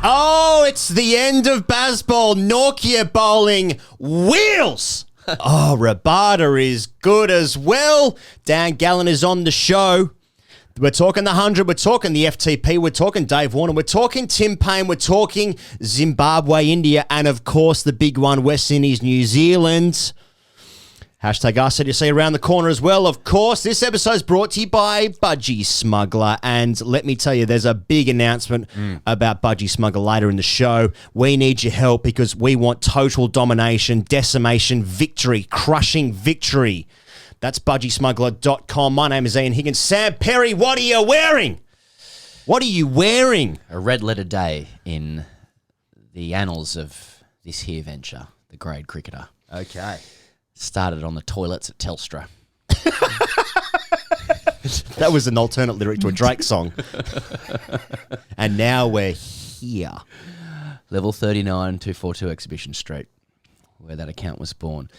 Oh, it's the end of Bazball. Nokia bowling wheels. Oh, RABADA is good as well. Dan Gallan is on the show. We're talking the 100, we're talking the FTP, we're talking Dave Warner, we're talking Tim Paine, we're talking Zimbabwe, India, and of course the big one, West Indies, New Zealand. Hashtag AskTGC around the corner as well. Of course, this episode is brought to you by Budgy Smuggler. And let me tell you, there's a big announcement about Budgy Smuggler later in the show. We need your help because we want total domination, decimation, victory, crushing victory. That's budgysmuggler.com. My name is Ian Higgins. Sam Perry, what are you wearing? What are you wearing? A red letter day in the annals of this here venture, the grade cricketer. Okay. Started on the toilets at Telstra. That was an alternate lyric to a Drake song. And now we're here. Level 39, 242 Exhibition Street, where that account was born.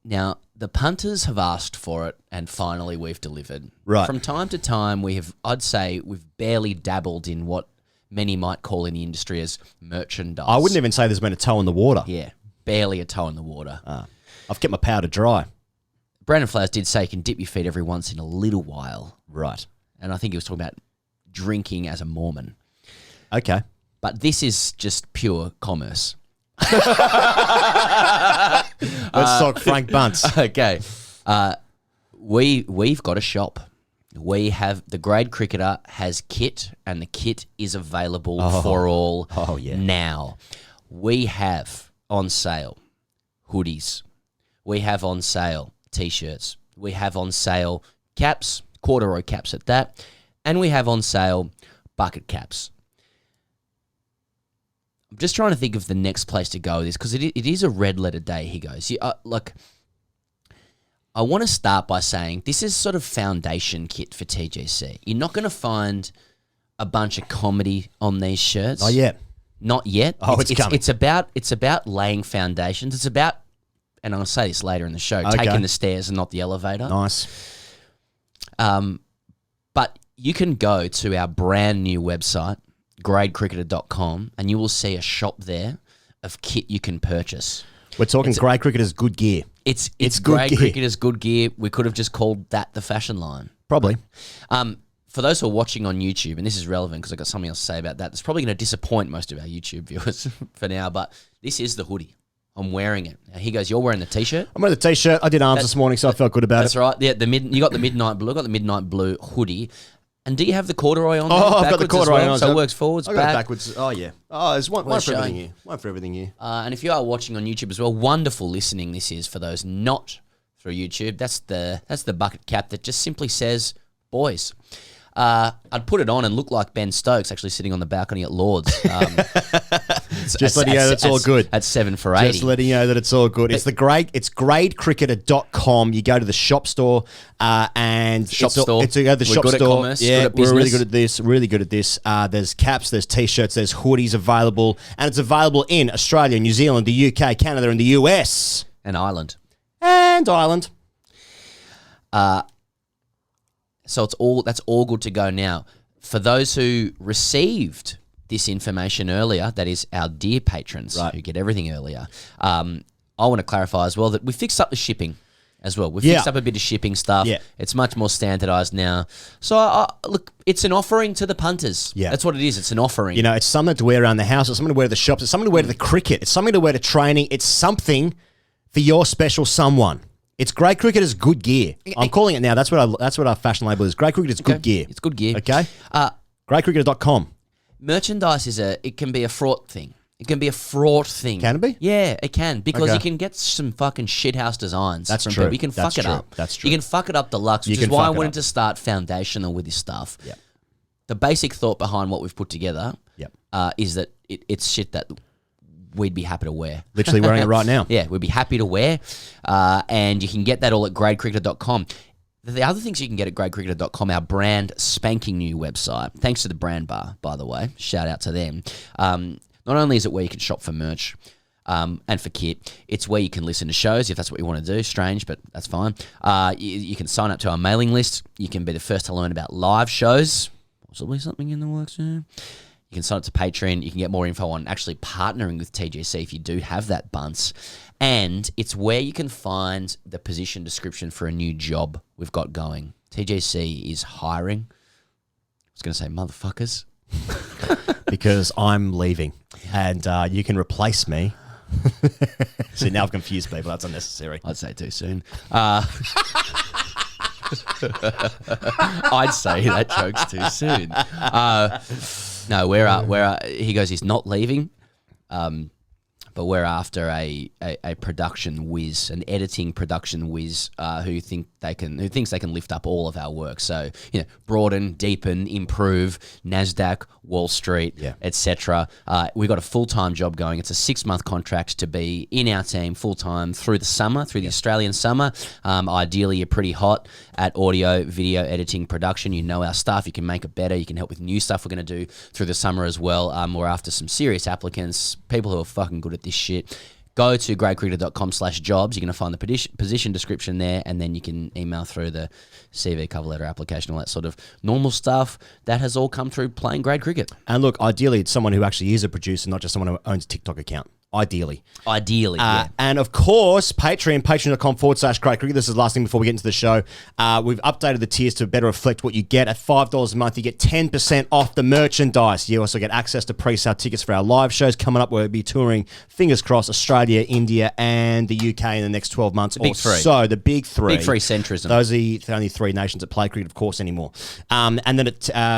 Now, the punters have asked for it, and finally we've delivered. Right. From time to time, I'd say we've barely dabbled in what many might call in the industry as merchandise. I wouldn't even say there's been a toe in the water. Yeah, barely a toe in the water. I've kept my powder dry. Brandon Flowers did say you can dip your feet every once in a little while. Right. And I think he was talking about drinking as a Mormon. Okay. But this is just pure commerce. Let's talk Frank Bunce. Okay. We've got a shop. We have the grade cricketer has kit, and the kit is available for all now. We have on sale hoodies. We have on sale T-shirts. We have on sale caps, corduroy caps at that, and we have on sale bucket caps. I'm just trying to think of the next place to go with this because it is a red letter day. He goes, I want to start by saying this is sort of foundation kit for TGC. You're not going to find a bunch of comedy on these shirts. Not yet. Not yet. Oh, it's coming. It's about laying foundations. It's about, and I'll say this later in the show, taking the stairs and not the elevator. Nice. But you can go to our brand new website, gradecricketer.com, and you will see a shop there of kit you can purchase. We're talking grade cricketers good gear. It's good grade gear. cricketers good gear. We could have just called that the fashion line. Probably. For those who are watching on YouTube, and this is relevant because I've got something else to say about that, it's probably going to disappoint most of our YouTube viewers for now, but this is the hoodie. I'm wearing it. Now, he goes, you're wearing the T-shirt? I'm wearing the T-shirt. I did arms this morning, so I felt good about That's it. right. Yeah, you got the midnight blue. I got the midnight blue hoodie. And do you have the corduroy on there? I've got the corduroy on. So it works forwards, I got it backwards. Oh, yeah. Oh, there's one for everything here. One for everything here. And if you are watching on YouTube as well, wonderful listening this is for those not through YouTube. That's the bucket cap that just simply says, boys. I'd put it on and look like Ben Stokes actually sitting on the balcony at Lord's. Just letting you know that's all good. At 7 for 80. Just letting you know that it's all good. It's gradecricketer.com. You go to the shop store and shop store. We're good at commerce, Yeah, good at we're really business. good at this. Really good at this. There's caps, there's T-shirts, there's hoodies available, and it's available in Australia, New Zealand, the UK, Canada, and the US. And Ireland. So that's all good to go now. For those who received this information earlier, that is our dear patrons who get everything earlier, I want to clarify as well that we fixed up the shipping as well. We fixed up a bit of shipping stuff. Yeah. It's much more standardised now. So, look, it's an offering to the punters. Yeah. That's what it is. It's an offering. You know, it's something to wear around the house. It's something to wear to the shops. It's something to wear to the cricket. It's something to wear to training. It's something for your special someone. It's Grade Cricketers good gear. I'm calling it now. That's what our fashion label is. Grade Cricketers good gear. It's good gear. Okay? Gradecricketer.com. Merchandise it can be a fraught thing. It can be a fraught thing. Can it be? Yeah, it can. Because you can get some fucking shithouse designs from people. You can fuck it up. That's true. You can fuck it up deluxe, which is why I wanted to start foundational with this stuff. Yep. The basic thought behind what we've put together is that it's shit that we'd be happy to wear. Literally wearing it right now. Yeah, we'd be happy to wear. And you can get that all at gradecricketer.com. The other things you can get at gradecricketer.com, our brand spanking new website. Thanks to the Brand Bar, by the way. Shout out to them. Not only is it where you can shop for merch and for kit, it's where you can listen to shows if that's what you want to do. Strange, but that's fine. You can sign up to our mailing list. You can be the first to learn about live shows. Possibly something in the works. You can sign up to Patreon. You can get more info on actually partnering with TGC if you do have that bunce. And it's where you can find the position description for a new job we've got going. TGC is hiring. I was going to say motherfuckers. Because I'm leaving. And you can replace me. See, now I've confused people. That's unnecessary. I'd say too soon. I'd say that joke's too soon. No, he goes, he's not leaving, but we're after a production whiz, an editing production whiz, who thinks they can lift up all of our work. So, broaden, deepen, improve, NASDAQ, Wall Street, etc. We've got a full-time job going. It's a 6-month contract to be in our team full-time through the summer, through the Australian summer. Ideally, you're pretty hot at audio, video, editing, production. You know our stuff. You can make it better. You can help with new stuff we're going to do through the summer as well. We're after some serious applicants, people who are fucking good at this shit. Go to gradecricketer.com/jobs. You're going to find the position description there, and then you can email through the CV, cover letter, application, all that sort of normal stuff. That has all come through playing grade cricket. And look, ideally, it's someone who actually is a producer, not just someone who owns a TikTok account. Ideally. Yeah. And of course, patreon.com/grade cricket. This is the last thing before we get into the show. We've updated the tiers to better reflect what you get. At $5 a month, you get 10% off the merchandise. You also get access to pre-sale tickets for our live shows coming up. We'll be touring, fingers crossed, Australia, India, and the UK in the next 12 months. Big three. So the big three. Big three centrism. Those are the only 3 nations that play cricket, of course, anymore. And then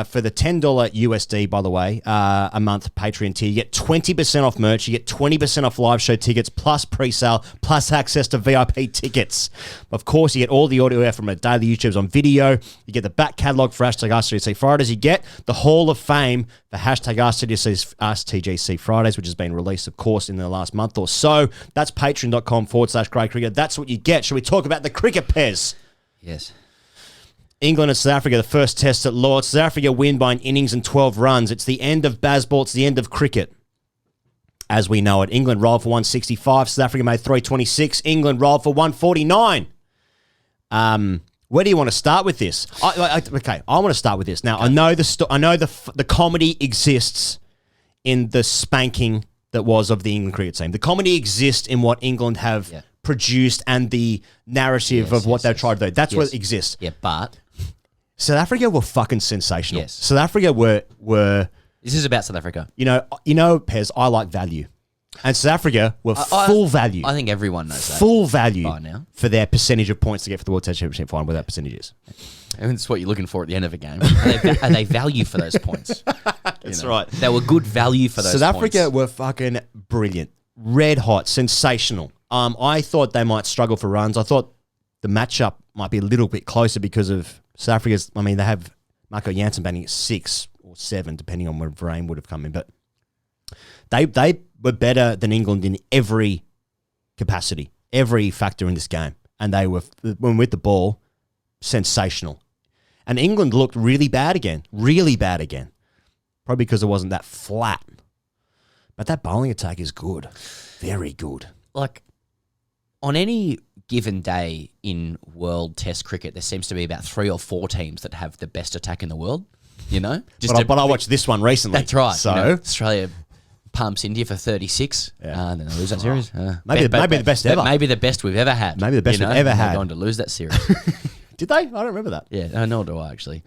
for the $10 USD, by the way, a month Patreon tier, you get 20% off merch. You get 20% off live show tickets, plus pre-sale, plus access to VIP tickets. Of course, you get all the audio from a daily YouTubes on video. You get the back catalogue for #AskTGC Fridays. You get the Hall of Fame for #AskTGC Fridays, which has been released, of course, in the last month or so. That's patreon.com/grade cricket. That's what you get. Shall we talk about the cricket, Pez? Yes. England and South Africa, the first test at Lord's. South Africa win by an innings and 12 runs. It's the end of Bazball. It's the end of cricket as we know it. England rolled for 165. South Africa made 326. England rolled for 149. Where do you want to start with this? I want to start with this. Now, okay. I know the comedy exists in the spanking that was of the England cricket team. The comedy exists in what England have produced and the narrative of what they've tried to do. That's what exists. Yeah, but South Africa were fucking sensational. Yes. South Africa were. This is about South Africa. You know, Pez, I like value. And South Africa were full value. I think everyone knows that. Full value by now for their percentage of points to get for the World Test Championship final, where that percentage is. And that's what you're looking for at the end of a game. Are they value for those points? That's right. They were good value for those South points. Africa were fucking brilliant. Red hot. Sensational. I thought they might struggle for runs. I thought the matchup might be a little bit closer because of South Africa's... I mean, they have Marco Jansen batting at 6 or 7, depending on where Varane would have come in. But they were better than England in every capacity, every factor in this game. And they were, when with the ball, sensational. And England looked really bad again. Probably because it wasn't that flat. But that bowling attack is good. Very good. Like, on any given day in world test cricket, there seems to be about 3 or 4 teams that have the best attack in the world, you know? But I watched this one recently. That's right. So Australia pumps India for 36. Then they lose that series. Maybe the best ever. Maybe the best we've ever had. Maybe the best we've ever had. They're going to lose that series. Did they? I don't remember that. Yeah, nor do I, actually.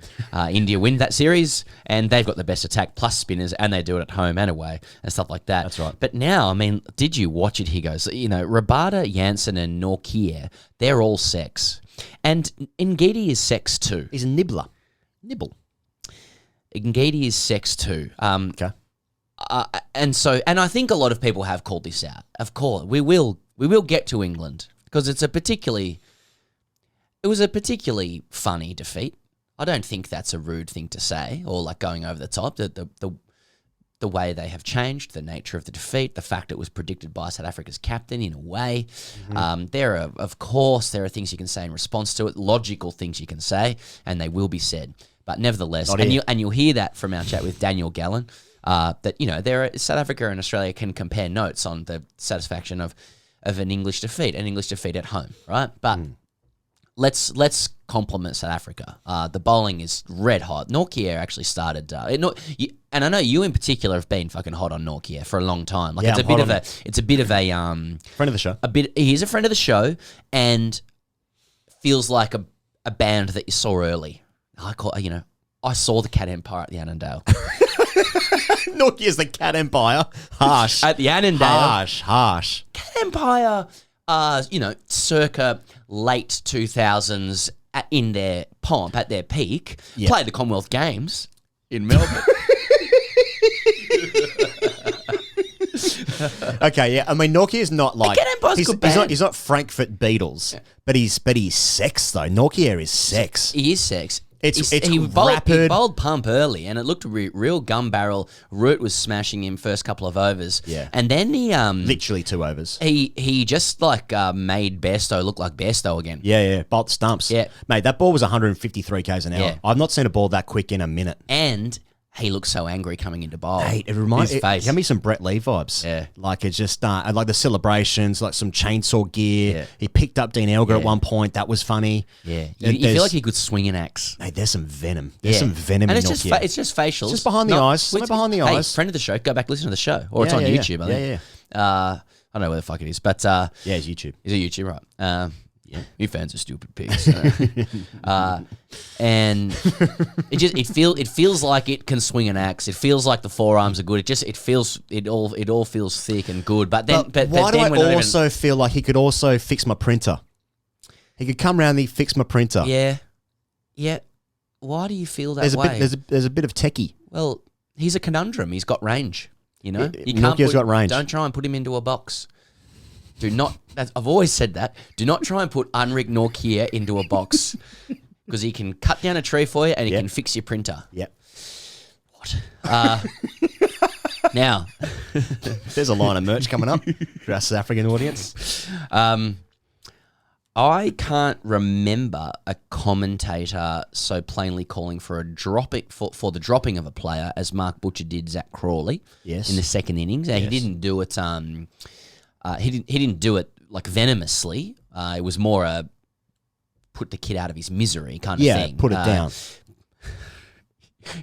India win that series, and they've got the best attack plus spinners, and they do it at home and away and stuff like that. That's right. But now, I mean, did you watch it? He goes, Rabada, Jansen, and Nortje, they're all sex. And Ngidi is sex too. He's a nibbler. Nibble. Ngidi is sex too. Okay. And I think a lot of people have called this out. Of course, we will get to England because it was a particularly funny defeat. I don't think that's a rude thing to say or like going over the top. The way they have changed, the nature of the defeat, the fact it was predicted by South Africa's captain in a way. Mm-hmm. There are things you can say in response to it, logical things you can say, and they will be said. But nevertheless, you'll hear that from our chat with Daniel Gallan, that South Africa and Australia can compare notes on the satisfaction of an English defeat at home, right? But let's compliment South Africa. The bowling is red hot. Nortje actually started, and I know you in particular have been fucking hot on Nortje for a long time. Like Yeah, it's I'm hot on a bit of a Friend of the show. He's a friend of the show, and feels like a band that you saw early. I saw the Cat Empire at the Annandale. Nortje is the Cat Empire. Harsh. At the Annandale. Harsh. Cat Empire, circa late 2000s in their pomp, at their peak, played the Commonwealth Games in Melbourne. Okay, yeah. I mean, Nortje is not like Cat Empire's good band. he's not Frankfurt Beatles, but he's sex though. Nortje is sex. He is sex. He bowled pump early, and it looked real gun barrel. Root was smashing him first couple of overs. Yeah. And then he literally 2 overs. He just made Bairstow look like Bairstow again. Yeah. Bolt stumps. Yeah. Mate, that ball was 153 k's an hour. Yeah. I've not seen a ball that quick in a minute. And he looked so angry coming into bowl. Hey, it reminds His face. Give me some Brett Lee vibes. Yeah. Like it's just like the celebrations, like some chainsaw gear. Yeah. He picked up Dean Elgar at one point. That was funny. Yeah. You feel like he could swing an axe. Mate, there's some venom. There's some venom and in it's it's just facials. It's just behind the eyes. Something behind the eyes. Friend of the show, go back listen to the show. Or it's on YouTube, I think. Yeah. I don't know where the fuck it is, but Yeah, it's YouTube. is it YouTube, right? Yeah, you fans are stupid pigs. And it feels like it can swing an axe. It feels like the forearms are good. It all feels thick and good. But then, why do I also feel like he could also fix my printer? He could come around and fix my printer. Yeah. Why do you feel that way? There's a bit of techie. Well, he's a conundrum. He's got range. You know, Nortje's got range. Don't try and put him into a box. Do not. I've always said that. Do not try and put Unrick Nortje into a box because he can cut down a tree for you and he can fix your printer. Yep. What? Now, there's a line of merch coming up for our South African audience. I can't remember a commentator so plainly calling for for the dropping of a player as Mark Butcher did Zach Crawley in the second innings. He didn't do it. He didn't do it like venomously. It was more a put the kid out of his misery kind of thing. Yeah, put it down.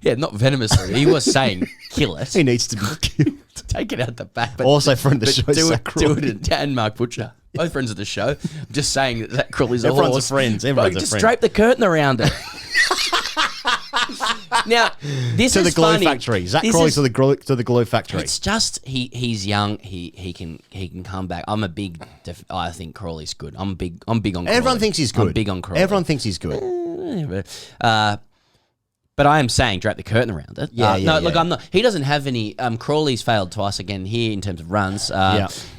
Yeah, not venomously. He was saying kill it. He needs to be killed. Take it out the back. But, also friend of the show, Zach Crawley. And Mark Butcher. Both friends of the show. I'm just saying that Zach Crawley's a horse. Everyone's a friend. Everyone's a friend. Just drape the curtain around it. Now, this is the glue funny. factory. Zach Crawley to the glue factory. It's just he's young. He can come back. I'm a big. I think Crawley's good. I'm big on Crawley. Everyone thinks he's good. I'm big on Crawley. Everyone thinks he's good. But I am saying drape the curtain around it. Look, I'm not. He doesn't have any. Crawley's failed twice again here in terms of runs.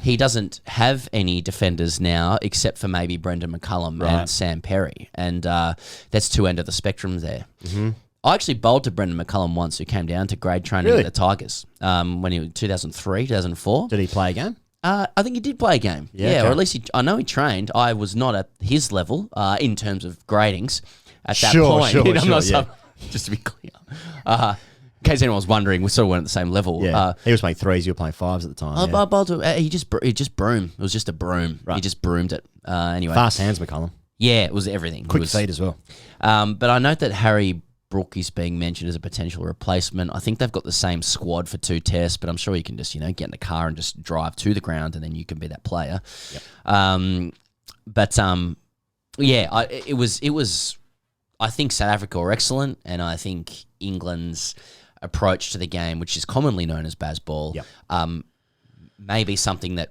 He doesn't have any defenders now except for maybe Brendan McCullum and Sam Perry, and that's two end of the spectrum there. Mm-hmm. I actually bowled to Brendan McCullum once, who came down to grade training at the Tigers when he was 2003, 2004. Did he play a game? I think he did play a game. Yeah, or at least I know he trained. I was not at his level in terms of gradings at that point. Just to be clear. In case anyone was wondering, we sort of weren't at the same level. Yeah. He was playing threes, you were playing fives at the time. He just broomed. It was just a broom. Right. He just broomed it. Anyway. Fast hands, McCullum. Yeah, it was everything. Quick feet as well. But I note that Harry Brook is being mentioned as a potential replacement. I think they've got the same squad for 2 tests, but I'm sure you can just, get in the car and just drive to the ground and then you can be that player. Yep. It was I think South Africa were excellent, and I think England's approach to the game, which is commonly known as Bazball, may be something that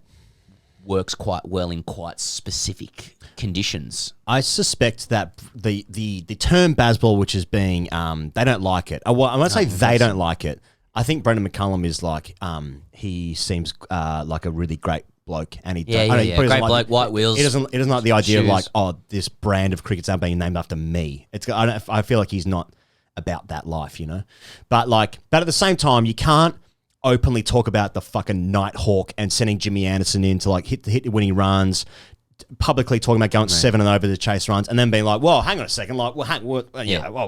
works quite well in quite specific conditions. I suspect that the term Bazball, which is being, they don't like it. I won't say they don't like it. I think Brendan McCullum is like, he seems like a really great bloke, and he great bloke, white wheels. He doesn't like the idea shoes. of like, this brand of cricket's now being named after me. I feel like he's not about that life, But at the same time, you can't openly talk about the fucking Nighthawk and sending Jimmy Anderson in to hit the winning runs, publicly talking about going 7 and over to chase runs, and then being like, "Well, hang on a second, we're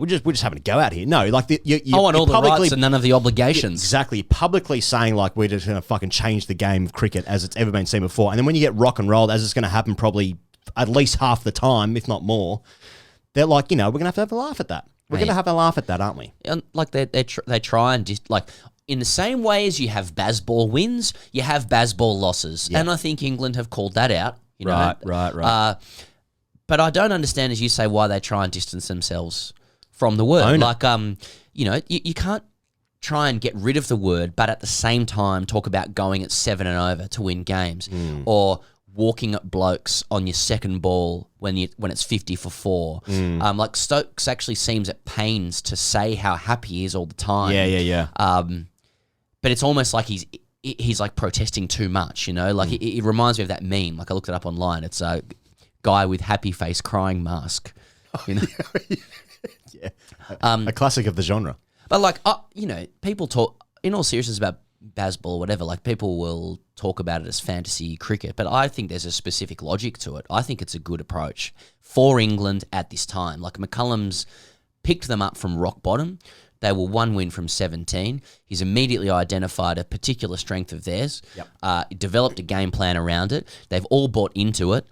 just having a go out here." No, I want all the rights and none of the obligations. Exactly, publicly saying we're just going to fucking change the game of cricket as it's ever been seen before, and then when you get rock and rolled, as it's going to happen probably at least half the time, if not more, they're like, we're going to have a laugh at that. We're going to have a laugh at that, aren't we? And like they try and like in the same way as you have Bazball wins, you have Bazball losses, and I think England have called that out. Right. But I don't understand, as you say, why they try and distance themselves from the word. Like, you can't try and get rid of the word, but at the same time talk about going at 7 and over to win games, or walking at blokes on your second ball when it's 50 for 4. Like Stokes actually seems at pains to say how happy he is all the time. Yeah. But it's almost like he's like protesting too much, Like it reminds me of that meme. Like I looked it up online. It's a guy with happy face crying mask. Yeah. A classic of the genre. But like, people talk in all seriousness about Bazball or whatever. Like people will talk about it as fantasy cricket, but I think there's a specific logic to it. I think it's a good approach for England at this time. Like McCullum's picked them up from rock bottom. They were 1 win from 17. He's immediately identified a particular strength of theirs, developed a game plan around it. They've all bought into it,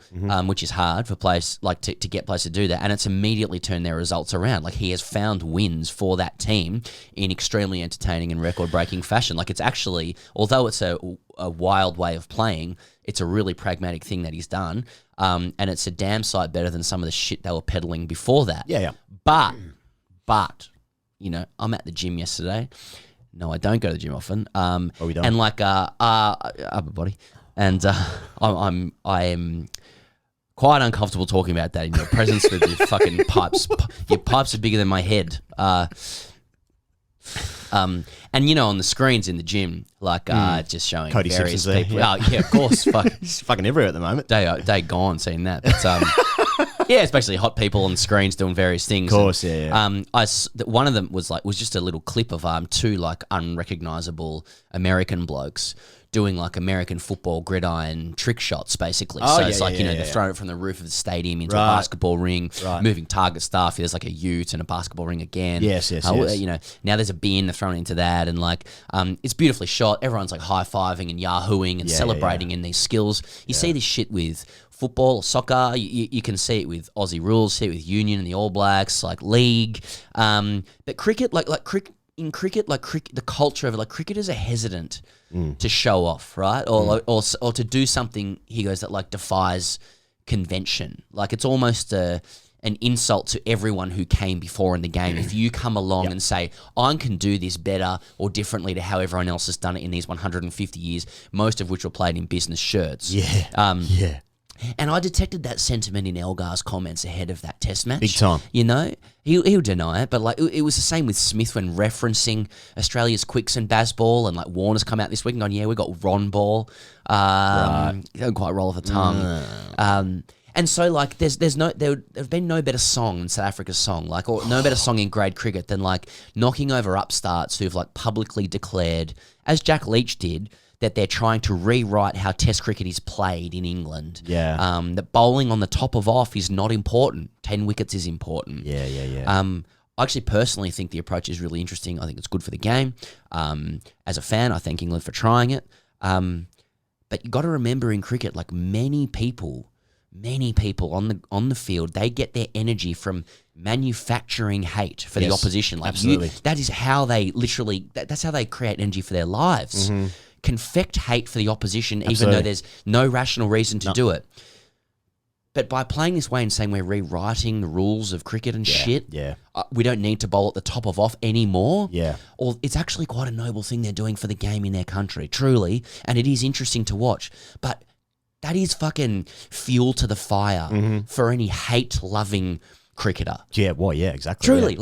which is hard for players like to get players to do that, and it's immediately turned their results around. Like he has found wins for that team in extremely entertaining and record-breaking fashion. Like it's actually, although it's a wild way of playing, it's a really pragmatic thing that he's done, and it's a damn sight better than some of the shit they were peddling before that. Yeah. But I'm at the gym yesterday. No, I don't go to the gym often. We don't. And like, upper body, and I am quite uncomfortable talking about that in your presence with your fucking pipes. Your pipes are bigger than my head. And on the screens in the gym, like just showing Cody various Simpson's people. there, Oh yeah, of course. He's fucking everywhere at the moment. Day gone seeing that. But yeah, it's basically hot people on screens doing various things. Of course, and, one of them was just a little clip of two like unrecognizable American blokes doing like American football gridiron trick shots, basically. Oh, so it's they're throwing it from the roof of the stadium into a basketball ring, moving target stuff. There's like a ute and a basketball ring again. Yes. Now there's a bin, they're throwing into that, and like it's beautifully shot. Everyone's like high-fiving and yahooing and celebrating in these skills. You see this shit with football or soccer. You can see it with Aussie rules, see it with Union and the All Blacks, like league. But cricket, the culture of it, like cricketers are hesitant to show off, right? Or to do something, he goes, that like defies convention. Like it's almost an insult to everyone who came before in the game. If you come along and say, I can do this better or differently to how everyone else has done it in these 150 years, most of which were played in business shirts. Yeah. And I detected that sentiment in Elgar's comments ahead of that test match. Big time. He'll deny it, but like it was the same with Smith when referencing Australia's quicks and Bazball, and like Warner's come out this week and gone, yeah, we got Ron Ball. He don't quite roll off the tongue. And so like there have been no better song in South Africa's song, like, or no better song in grade cricket than like knocking over upstarts who've like publicly declared, as Jack Leach did, that they're trying to rewrite how Test cricket is played in England. Yeah. That bowling on the top of off is not important. 10 wickets is important. Yeah. I actually personally think the approach is really interesting. I think it's good for the game. As a fan, I thank England for trying it. But you got to remember in cricket, like many people on the field, they get their energy from manufacturing hate for the opposition. Like absolutely. That is how they literally, that's how they create energy for their lives. Confect hate for the opposition, even though there's no rational reason to do it. But by playing this way and saying we're rewriting the rules of cricket and shit, we don't need to bowl at the top of off anymore. Yeah. Or it's actually quite a noble thing they're doing for the game in their country, truly. And it is interesting to watch. But that is fucking fuel to the fire for any hate-loving cricketer. Yeah, well, yeah, exactly. Truly.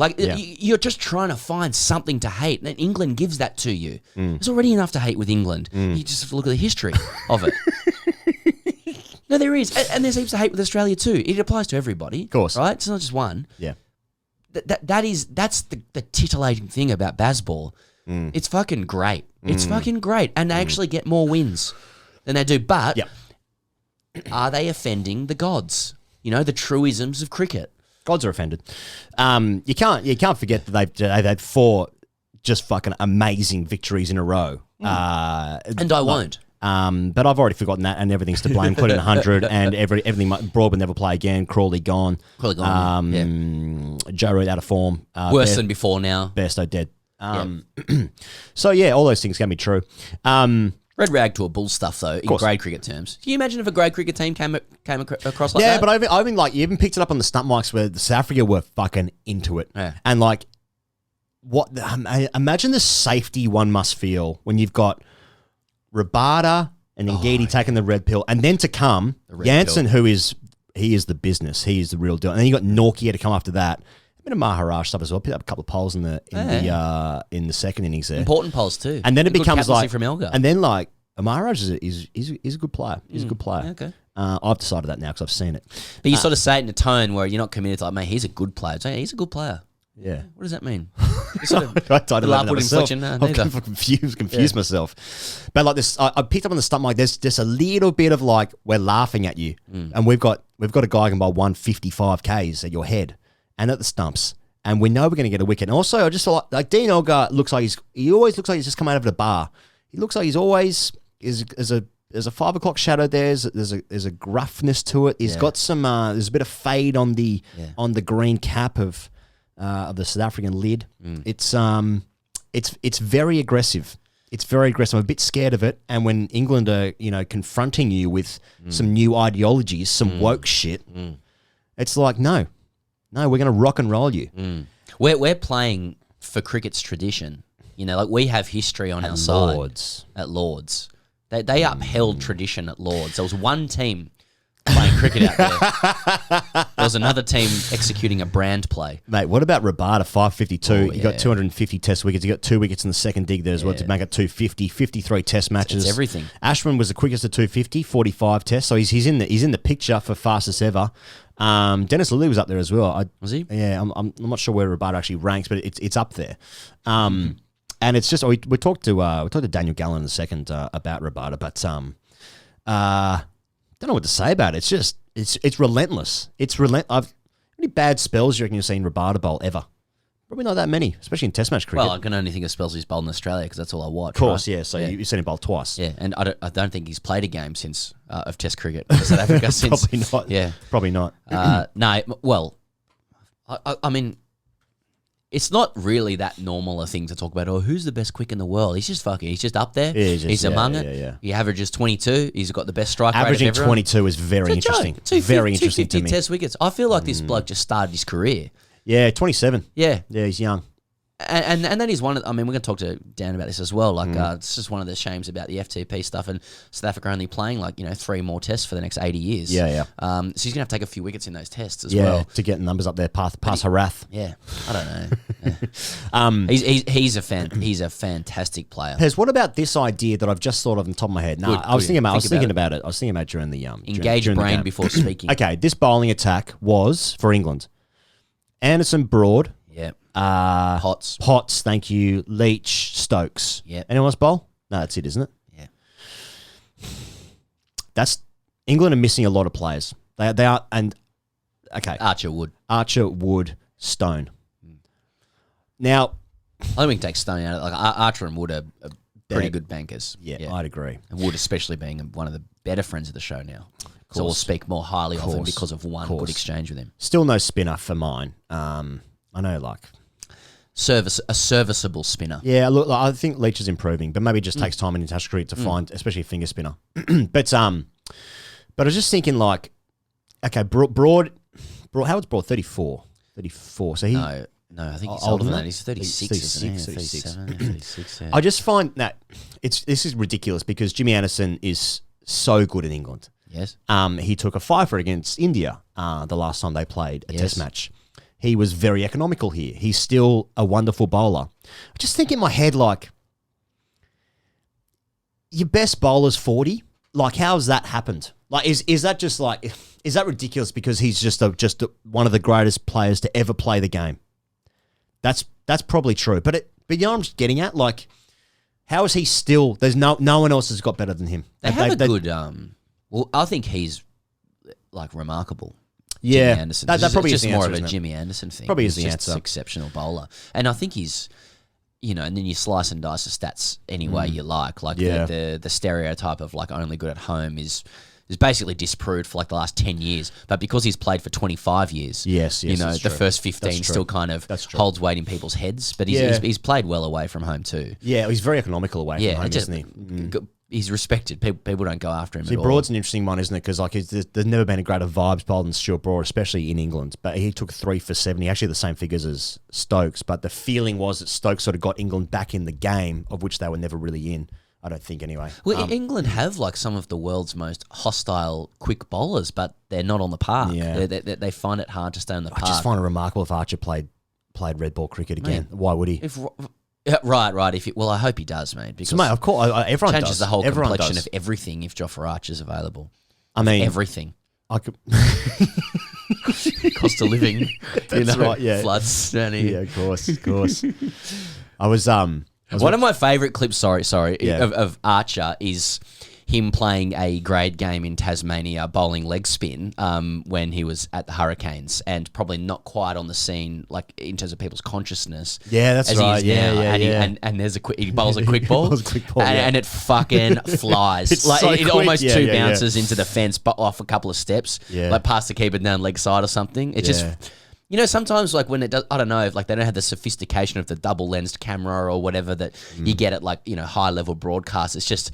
You're just trying to find something to hate, and England gives that to you. There's already enough to hate with England. You just have to look at the history of it. No, there is. And there's heaps of hate with Australia too. It applies to everybody. Of course. Right? It's not just one. Yeah. That's the titillating thing about Bazball. It's fucking great. It's fucking great. And they actually get more wins than they do. But are they offending the gods? The truisms of cricket. Gods are offended. You can't forget that they've had 4 just fucking amazing victories in a row. And I won't. But I've already forgotten that, and everything's to blame, including 100, and everything. Broad will never play again. Crawley gone. Joe Root out of form. Worse than before now. Bairstow dead. So, yeah, all those things can be true. Red rag to a bull stuff, though, in grade cricket terms. Can you imagine if a grade cricket team came across like that? Yeah, but I've been like, you even picked it up on the stump mics where South Africa were fucking into it. Yeah. And like, imagine the safety one must feel when you've got Rabada and then Ngidi taking the red pill, and then to come Jansen, he is the business, he is the real deal, and then you got Norkia to come after that. A bit of Maharaj stuff as well. Picked up a couple of poles in the second innings there. Important poles too. And then it becomes like from Elgar. And then like Maharaj is a good player. He's a good player. Okay. I've decided that now because I've seen it. But you sort of say it in a tone where you're not committed to like, mate, he's a good player. So, he's a good player. Yeah. What does that mean? Sort of I don't know myself. I've confused myself. But like this, I picked up on the stump mic. There's just a little bit of like, we're laughing at you, and we've got a guy who can bowl 155 Ks at your head and at the stumps, and we know we're going to get a wicket. And also, I just thought like Dean Elgar he always looks like he's just come out of the bar. He looks like he's always there's a 5 o'clock shadow there. There's a gruffness to it. He's got some there's a bit of fade on the green cap of the South African lid. It's very aggressive. It's very aggressive. I'm a bit scared of it. And when England are, confronting you with some new ideologies, some woke shit, it's like, no, we're going to rock and roll you. We're playing for cricket's tradition. Like we have history on our side. At Lords. They upheld tradition at Lords. There was one team playing cricket out there. There was another team executing a brand play. Mate, what about Rabada, 552? You got 250 test wickets. You got 2 wickets in the second dig there as well to make it 250, 53 test matches. It's everything. Ashwin was the quickest at 250, 45 tests. So he's in the picture for fastest ever. Dennis Lilly was up there as well. Was he? Yeah, I'm not sure where Rabada actually ranks, but it's up there. And it's just we talked to Daniel Gallan in a second about Rabada, but don't know what to say about it. It's just it's relentless. It's relentless. How many bad spells do you reckon you've seen Rabada bowl ever? Probably not that many, especially in Test match cricket. Well, I can only think of spells he's bowled in Australia because that's all I watch. Of course, right? yeah. So you've seen him bowl twice. Yeah, and I don't think he's played a game since of Test cricket for South Africa since. Probably not. Yeah, probably not. No, well, I mean, it's not really that normal a thing to talk about. Oh, who's the best quick in the world? He's just fucking. He's just up there. Yeah, he's among it. Yeah. He averages 22. He's got the best strike Averaging rate of everyone. 22 is very interesting. Very interesting to me. 250 Test wickets. I feel like this bloke just started his career. Yeah, 27. Yeah, he's young. And that is one of, I mean, we're going to talk to Dan about this as well. Like, it's just one of the shames about the FTP stuff and South Africa only playing 3 more tests for the next 80 years. Yeah. So he's going to have to take a few wickets in those tests as well. To get numbers up there past Harath. Yeah, I don't know. He's a fantastic player. Pez, what about this idea that I've just thought of on the top of my head? No, I was thinking about it. I was thinking about it during the engage your brain before speaking. Okay, this bowling attack was for England. Anderson, Broad. Yeah. Potts, thank you. Leach, Stokes. Yeah. Anyone else bowl? No, that's it, isn't it? Yeah. That's England are missing a lot of players. They are, and okay. Archer, Wood, Stone. Now, I think we can take Stone out. Like Archer and Wood are pretty good bankers. Yeah, I'd agree. And Wood, especially being one of the better friends of the show now. So we'll speak more highly of him because of one good exchange with him. Still no spinner for mine. I know, a serviceable spinner. Yeah, look, I think Leach is improving, but maybe it just takes time in international cricket to find, especially a finger spinner. But I was just thinking, okay, Broad, Howard's Broad 34. So he no, I think he's older than that. He's 36, isn't he? 36. Yeah. I just find that this is ridiculous because Jimmy Anderson is so good in England. Yes. He took a 5 for it against India the last time they played a Test match. He was very economical here. He's still a wonderful bowler. I just think in my head, your best bowler's 40. How has that happened? Is that just is that ridiculous because he's just one of the greatest players to ever play the game? That's probably true. But you know what I'm just getting at? How is he still? There's no one else has got better than him. They have a good. Well, I think he's remarkable. Yeah, Jimmy Anderson. that probably is is more answer, of a Jimmy Anderson thing. Probably is he's the just answer. An exceptional bowler, and I think he's you know, and then you slice and dice the stats any way you like. Like the stereotype of like only good at home is basically disproved for like the last 10 years. But because he's played for 25 years, you know, the first 15 still kind of holds weight in people's heads. But he's played well away from home too. Yeah, he's very economical away from home, isn't he? He's respected. People don't go after him at all. Broad's an interesting one, isn't it? Because like there's never been a greater vibes bowler than Stuart Broad, especially in England. But he took 3 for 70, actually the same figures as Stokes. But the feeling was that Stokes sort of got England back in the game, of which they were never really in. I don't think anyway. Well, England have like some of the world's most hostile quick bowlers, but they're not on the park. Yeah. They find it hard to stay on the park. I just find it remarkable if Archer played red ball cricket again. Why would he? Right. Well, I hope he does, mate. Because mate, of course, everyone changes does. The whole complexion of everything if Jofra Archer's available. I mean, everything. I could cost of living. That's right. Yeah, floods down here. Yeah, of course. I was one of my favourite clips, of Archer is him playing a grade game in Tasmania, bowling leg spin, when he was at the Hurricanes, and probably not quite on the scene, like in terms of people's consciousness. Yeah, that's right. And there's he bowls a quick ball, and it fucking flies. It's like so it quick. almost two bounces into the fence, but off a couple of steps, Yeah. like past the keeper down leg side or something. It just. You know, sometimes like when it does, I don't know, like they don't have the sophistication of the double lensed camera or whatever that you get at like, you know, high level broadcasts. It's just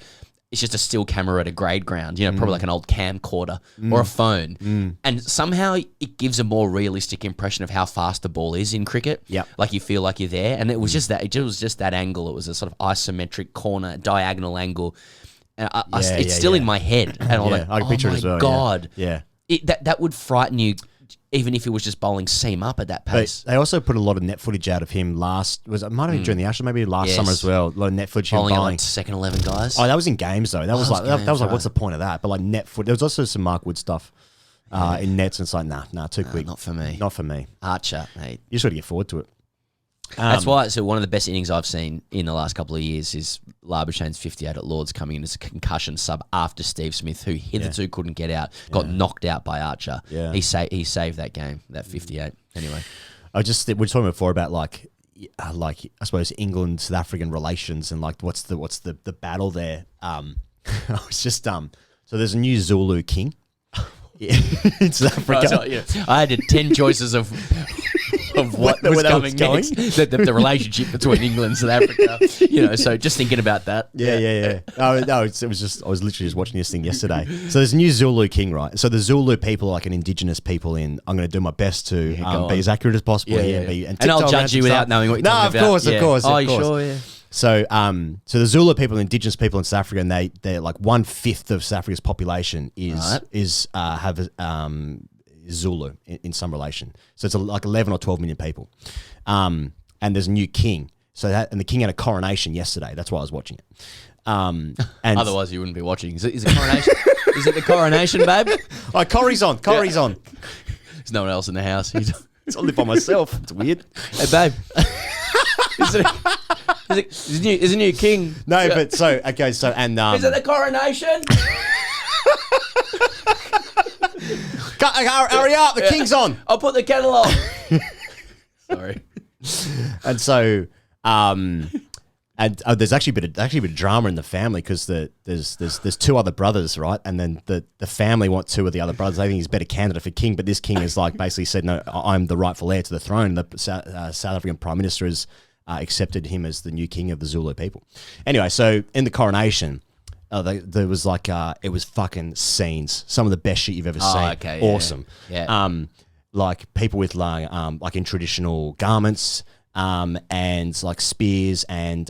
a still camera at a grade ground, you know, probably like an old camcorder or a phone. And somehow it gives a more realistic impression of how fast the ball is in cricket. Yeah. Like you feel like you're there. And it was just that, it was just that angle. It was a sort of isometric corner, diagonal angle. And it's still in my head. And I'm like, I can picture it as well. God. Yeah. That would frighten you. Even if he was just bowling seam up at that pace. But they also put a lot of net footage out of him it might have been during the Ashes, maybe last summer as well. A lot of net footage of him bowling. Like second 11 guys. Oh, that was in games though. That was like, what's the point of that? But like net footage. There was also some Mark Wood stuff in nets, and it's like, nah, too quick. Not for me. Not for me. Archer, mate. You just got to get forward to it. That's why. So one of the best innings I've seen in the last couple of years is Labuschagne's 58 at Lords, coming in as a concussion sub after Steve Smith, who hitherto couldn't get out, got knocked out by Archer. Yeah. He saved that game, that 58. Anyway, we were talking before about like I suppose England South African relations and like what's the battle there. I was just so there's a new Zulu king. In South Africa. I had 10 choices of what was coming next. The relationship between England and South Africa. You know, so just thinking about that. Yeah. No, it was just I was literally just watching this thing yesterday. So there's a new Zulu king, right? So the Zulu people are like an indigenous people I'm going to do my best to be as accurate as possible here. And I'll judge you without knowing what you're talking about. Of course. Oh, you sure? Yeah. So, so the Zulu people, indigenous people in South Africa, and they're like 1/5 of South Africa's population is Zulu in some relation. So it's like 11 or 12 million people, and there's a new king. And the king had a coronation yesterday. That's why I was watching it. And otherwise you wouldn't be watching. Is it coronation? Is it the coronation, babe? Oh, Corrie's on. Corrie's on. There's no one else in the house. I live by myself. It's weird. Hey, babe. Is a new king? No, but is it the coronation? Hurry up! The king's on. I'll put the kettle on. Sorry. And so, there's actually a bit of drama in the family because there's 2 other brothers, right? And then the family want 2 of the other brothers. They think he's a better candidate for king, but this king has like basically said, no, I'm the rightful heir to the throne. The South African Prime Minister has accepted him as the new king of the Zulu people. Anyway, so in the coronation, there was like it was fucking scenes. Some of the best shit you've ever seen. Okay, awesome. Yeah. Like people with like in traditional garments, and like spears and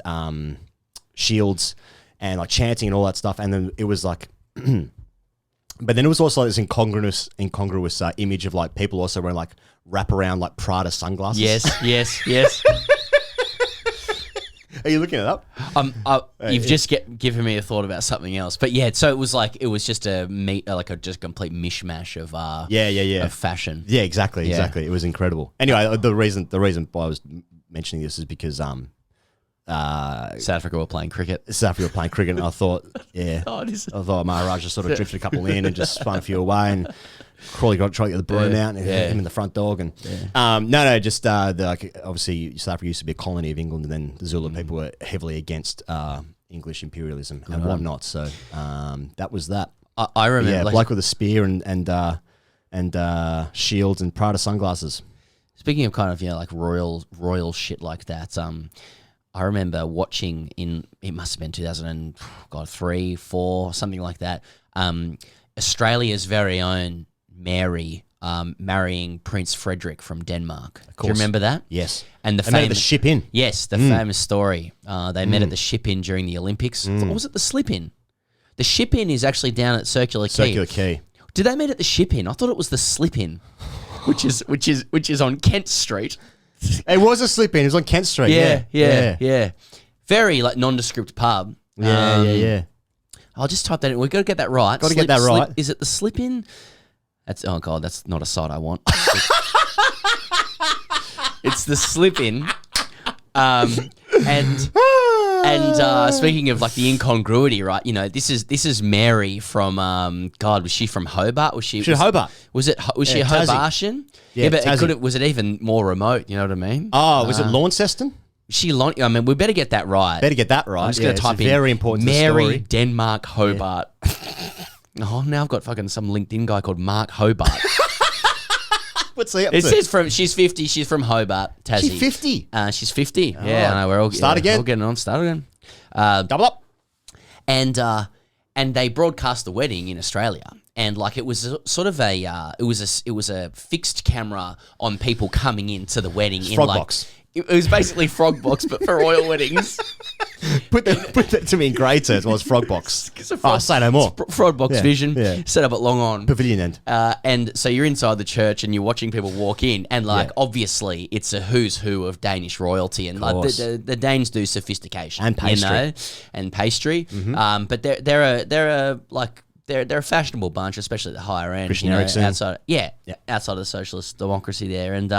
shields, and like chanting and all that stuff. And then it was like, but then it was also like this incongruous image of like people also wearing like wraparound like Prada sunglasses. Yes. Are you looking it up? You've just given me a thought about something else, but yeah. So it was just a complete mishmash of of fashion. Yeah, exactly. It was incredible. Anyway, the reason why I was mentioning this is because South Africa were playing cricket. South Africa were playing cricket, and I thought, I thought Maharaj just sort of drifted a couple in and just spun a few away, and Crawley tried to get the broom out and hit him in the front dog. And just obviously South Africa used to be a colony of England, and then the Zulu people were heavily against English imperialism and whatnot. So that was that. I remember, yeah, bloke with a spear and shields and Prada sunglasses. Speaking of kind of like royal shit like that, I remember watching it must have been 2003, 4, something like that. Australia's very own Mary marrying Prince Frederick from Denmark. Do you remember that? Yes. And they met at the ship in. Yes, the famous story. They met at the ship in during the Olympics. Or was it the slip in? The ship in is actually down at Circular Quay. Circular Quay. Did they meet at the ship in? I thought it was the slip in, which is on Kent Street. It was a slip in. It was on Kent Street. Yeah. Very like nondescript pub. Yeah. I'll just type that in. We've got to get that right. Got to get that right. Is it the slip in? That's that's not a site I want. It's the slip in. And speaking of like the incongruity, right? You know, this is Mary from was she from Hobart? Was she Hobart? Was she a Hobartian? Yeah, but was it even more remote? You know what I mean? Oh, was it Launceston? I mean, we better get that right. I'm just going to type in very important Mary Denmark Hobart. Oh, now I've got fucking some LinkedIn guy called Mark Hobart. What's he up It to? says she's 50. She's from Hobart, Tassie. She's 50? She's 50. Oh, yeah, I know. We're all again. We're getting on. Start again. Double up. And they broadcast the wedding in Australia, and like it was sort of it was a fixed camera on people coming into the wedding in Frog like box. It was basically Frog Box, but for royal weddings. Put that to me in grey terms. Well, it's Frog Box. Say no more. Frog Box Vision, set up at Long On. Pavilion end. And so you're inside the church and you're watching people walk in, and like obviously it's a who's who of Danish royalty, and like the Danes do sophistication and pastry, and pastry. But they're a fashionable bunch, especially the higher end. Outside of the socialist democracy there, and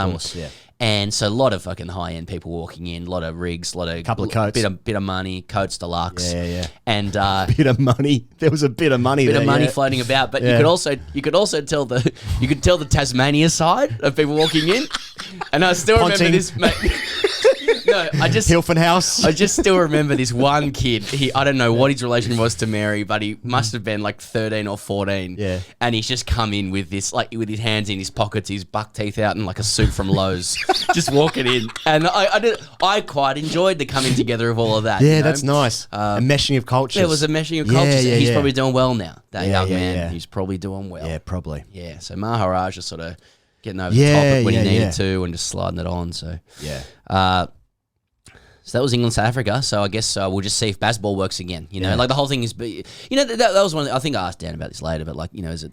and so a lot of fucking high end people walking in, a lot of rigs, couple of coats, bit of money, coats deluxe, and bit of money. There was a bit of money, floating about, but you could also tell the Tasmania side of people walking in, and I still remember this. No, Hilton House. I just still remember this one kid. I don't know what his relation was to Mary, but he must have been like 13 or 14. Yeah. And he's just come in with this, like with his hands in his pockets, his buck teeth out, and like a suit from Lowe's, just walking in. And I quite enjoyed the coming together of all of that. Yeah, you know? that's nice. A meshing of cultures. There was a meshing of cultures. Yeah, he's probably doing well now. That young man, yeah. he's probably doing well. Yeah, probably. Yeah. So Maharaj is sort of getting over the top when he needed to, and just sliding it on. So So that was England, South Africa. So I guess we'll just see if Bazball works again. You know, like the whole thing is, that was one. I think I asked Dan about this later, but like, you know, is it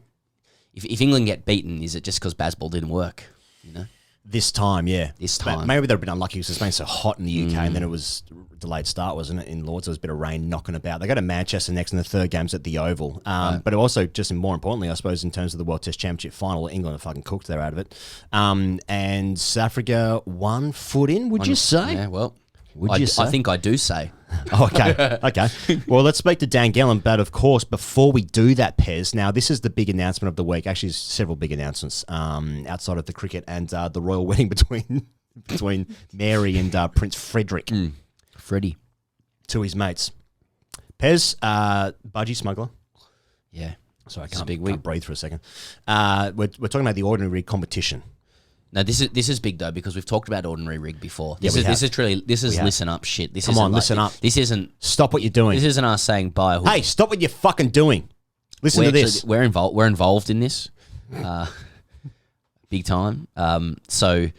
if England get beaten, is it just because Bazball didn't work? You know, this time, this time. Maybe they've been unlucky because it's been so hot in the UK, and then it was a delayed start, wasn't it? In Lords, there was a bit of rain knocking about. They go to Manchester next, and the third game's at the Oval. But also, just more importantly, I suppose, in terms of the World Test Championship final, England are fucking cooked. They're out of it. And South Africa 1 foot in. Would you say? Yeah. Well. I think I do say. Okay. Well, let's speak to Dan Gallan. But of course, before we do that, Pez, now this is the big announcement of the week. Actually, several big announcements outside of the cricket and the royal wedding between Mary and Prince Frederick. Freddie. To his mates. Pez, Budgy, Smuggler. Yeah. Sorry, I can't breathe for a second. We're talking about the ordinary rig competition. No, this is big though, because we've talked about ordinary rig before. This is listen up shit. Listen up. This isn't. Stop what you're doing. This isn't us saying buy a hood. Hey, stop what you're fucking doing. Listen to this. We're involved in this, big time. So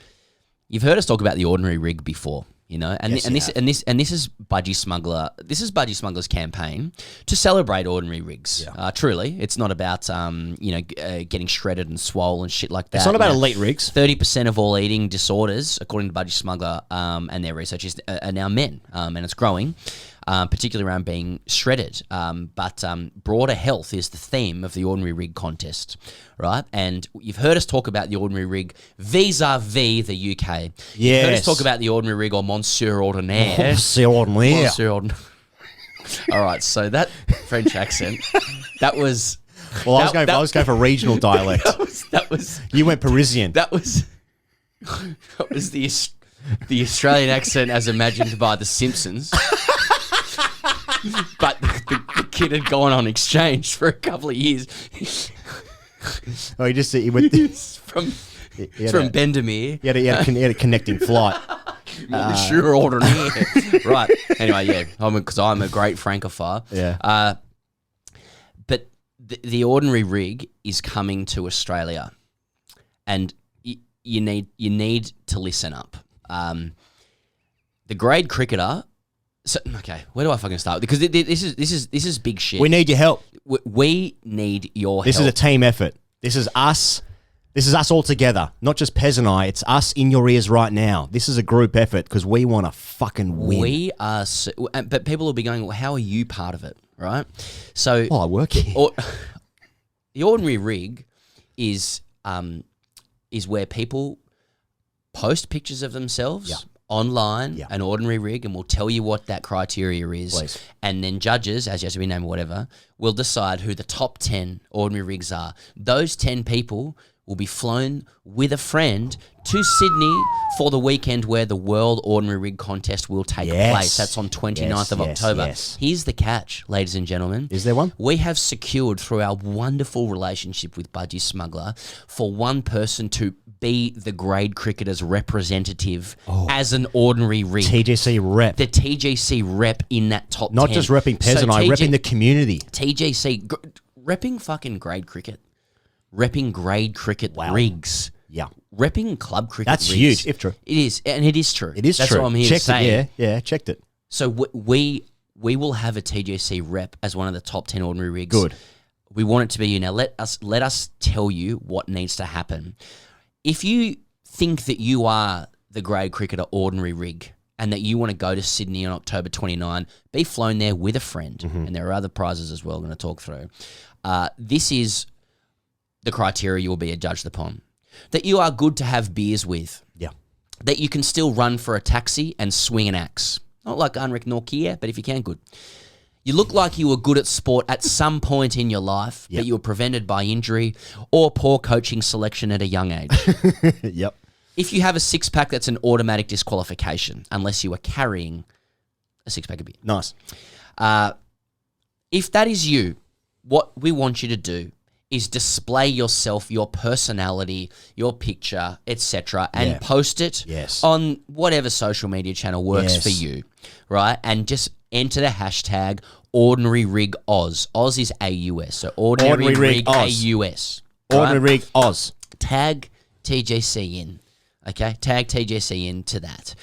you've heard us talk about the ordinary rig before. You know, and this is Budgy Smuggler. This is Budgy Smuggler's campaign to celebrate ordinary rigs. Yeah. Truly, it's not about getting shredded and swole and shit like that. It's not about elite rigs. 30% of all eating disorders, according to Budgy Smuggler and their research, are now men, and it's growing. particularly around being shredded. But broader health is the theme of the ordinary rig contest, right? And you've heard us talk about the ordinary rig vis-a-vis the UK. Yes. You've heard us talk about the ordinary rig or Monsieur Ordinaire. Monsieur Ordinaire. Monsieur Ordinaire. All right, so that French accent, that was... Well, I was going for regional dialect. That was You went Parisian. that was the Australian accent as imagined by The Simpsons. But the kid had gone on exchange for a couple of years. Oh, he went from Bendemeer. He had a connecting flight. Sure, ordinary. Right. Anyway, yeah, because I'm a great francophile. Yeah. But the ordinary rig is coming to Australia, and you need to listen up. The grade cricketer. So, okay, where do I fucking start? Because this is big shit. We need your help. We need your help. This is a team effort. This is us. This is us all together. Not just Pez and I. It's us in your ears right now. This is a group effort because we want to fucking win. We are, but people will be going, well, how are you part of it, right? So, I work here. The ordinary rig is where people post pictures of themselves online, an ordinary rig, and we'll tell you what that criteria is. Please. And then judges, as you have to be named or whatever, will decide who the top 10 ordinary rigs are. Those 10 people will be flown with a friend to Sydney for the weekend where the World Ordinary Rig Contest will take place. That's on 29th of October. Yes. Here's the catch, ladies and gentlemen. Is there one? We have secured through our wonderful relationship with Budgy Smuggler for one person to be the grade cricketer's representative as an ordinary rig. TGC rep. The TGC rep in that top 10. Not just repping Pez and I, repping the community. TGC, repping fucking grade cricket. Repping grade cricket rigs. Yeah. Repping club cricket That's rigs. huge, if true. It is, and it is true. It is That's true. what I'm here checked to say. It, yeah, checked it. So we will have a TGC rep as one of the top 10 ordinary rigs. Good. We want it to be you. Now let us tell you what needs to happen. If you think that you are the grade cricketer ordinary rig and that you want to go to Sydney on October 29, be flown there with a friend. And there are other prizes as well I'm going to talk through. This is the criteria you will be judged upon. That you are good to have beers with. Yeah. That you can still run for a taxi and swing an axe. Not like Unric nor Kia, but if you can, good. You look like you were good at sport at some point in your life, but you were prevented by injury or poor coaching selection at a young age. Yep. If you have a six-pack, that's an automatic disqualification, unless you are carrying a six-pack of beer. Nice. If that is you, what we want you to do is display yourself, your personality, your picture, etc., and post it on whatever social media channel works for you, right? And just enter the hashtag Ordinary Rig Oz. Oz is AUS, so Ordinary Rig AUS. Right? Ordinary Rig Oz. Tag TGC in. Okay, tag TGC into that.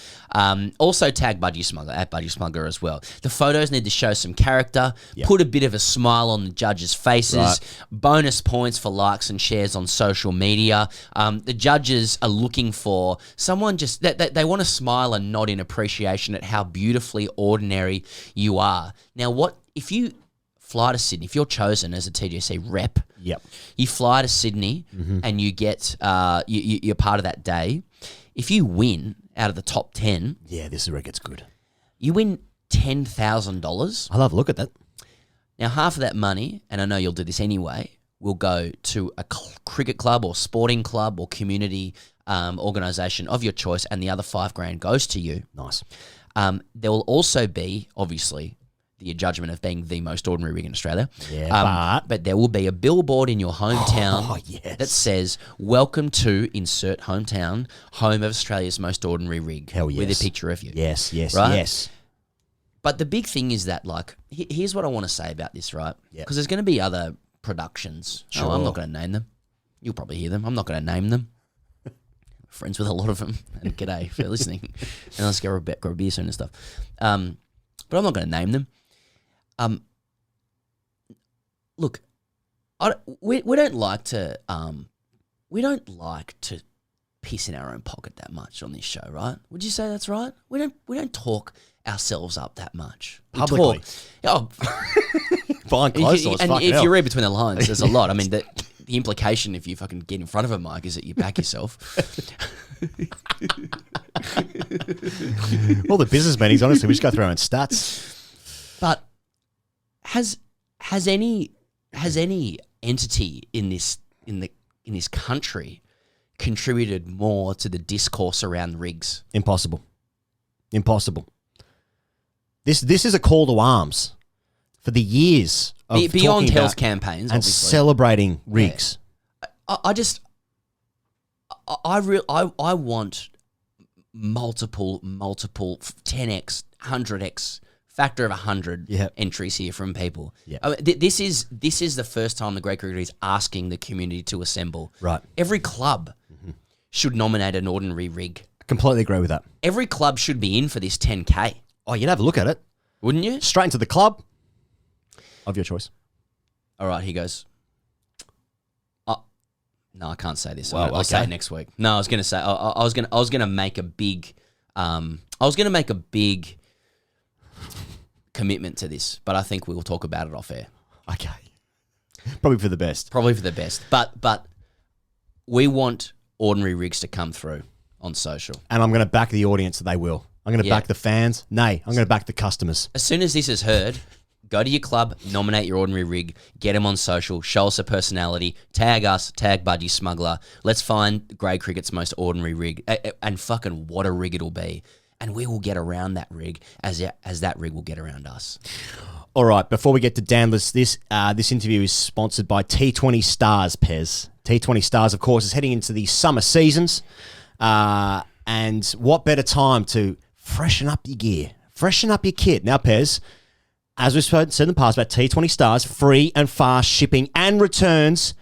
Also tag Budgy Smuggler, at Budgy Smuggler as well. The photos need to show some character, put a bit of a smile on the judges' faces, bonus points for likes and shares on social media. The judges are looking for someone just, they want to smile and nod in appreciation at how beautifully ordinary you are. Now, what if you fly to Sydney, if you're chosen as a TGC rep, you fly to Sydney and you get, you're part of that day. If you win out of the top 10... Yeah, this is where it gets good. You win $10,000. I'll have a look at that. Now, half of that money, and I know you'll do this anyway, will go to a cricket club or sporting club or community organisation of your choice, and the other $5,000 goes to you. Nice. There will also be, obviously, the judgment of being the most ordinary rig in Australia. But there will be a billboard in your hometown that says, welcome to insert hometown, home of Australia's most ordinary rig. Hell yes. With a picture of you. Yes, right? yes. But the big thing is that, like, here's what I want to say about this, right? Because there's going to be other productions. Sure. I'm not going to name them. You'll probably hear them. I'm not going to name them. Friends with a lot of them. And g'day for listening. And let's go grab a beer soon and stuff. But I'm not going to name them. Look, we don't like to piss in our own pocket that much on this show, right? Would you say that's right? We don't talk ourselves up that much. Publicly. Behind closed doors, and fucking if hell. you read between the lines, there's a lot. I mean, the implication if you fucking get in front of a mic is that you back yourself. All the business meetings, honestly, we just go through our own stats. But has any entity in this country contributed more to the discourse around rigs? Impossible. This is a call to arms for the years of beyond talking health about campaigns and obviously. celebrating rigs. I want multiple 10x, 100x, factor of 100 entries here from people. Yeah. I mean, this is the first time the Great Cricketer is asking the community to assemble. Right. Every club should nominate an ordinary rig. I completely agree with that. Every club should be in for this 10K. Oh, you'd have a look at it. Wouldn't you? Straight into the club of your choice. All right, here goes. No, I can't say this. Well, I'll say it next week. No, I was going to say I was going to make a big commitment to this, but I think we will talk about it off air. Okay. Probably for the best. But we want ordinary rigs to come through on social. And I'm going to back the audience that they will. I'm going to back the fans. Nay, I'm going to back the customers. As soon as this is heard, go to your club, nominate your ordinary rig, get them on social, show us a personality, tag us, tag Budgy Smuggler. Let's find grade cricket's most ordinary rig, and fucking what a rig it'll be. And we will get around that rig as that rig will get around us. All right, before we get to Danless, this interview is sponsored by T20 Stars, Pez. T20 Stars, of course, is heading into the summer seasons. And what better time to freshen up your gear, freshen up your kit. Now, Pez, as we've said in the past about T20 Stars, free and fast shipping and returns,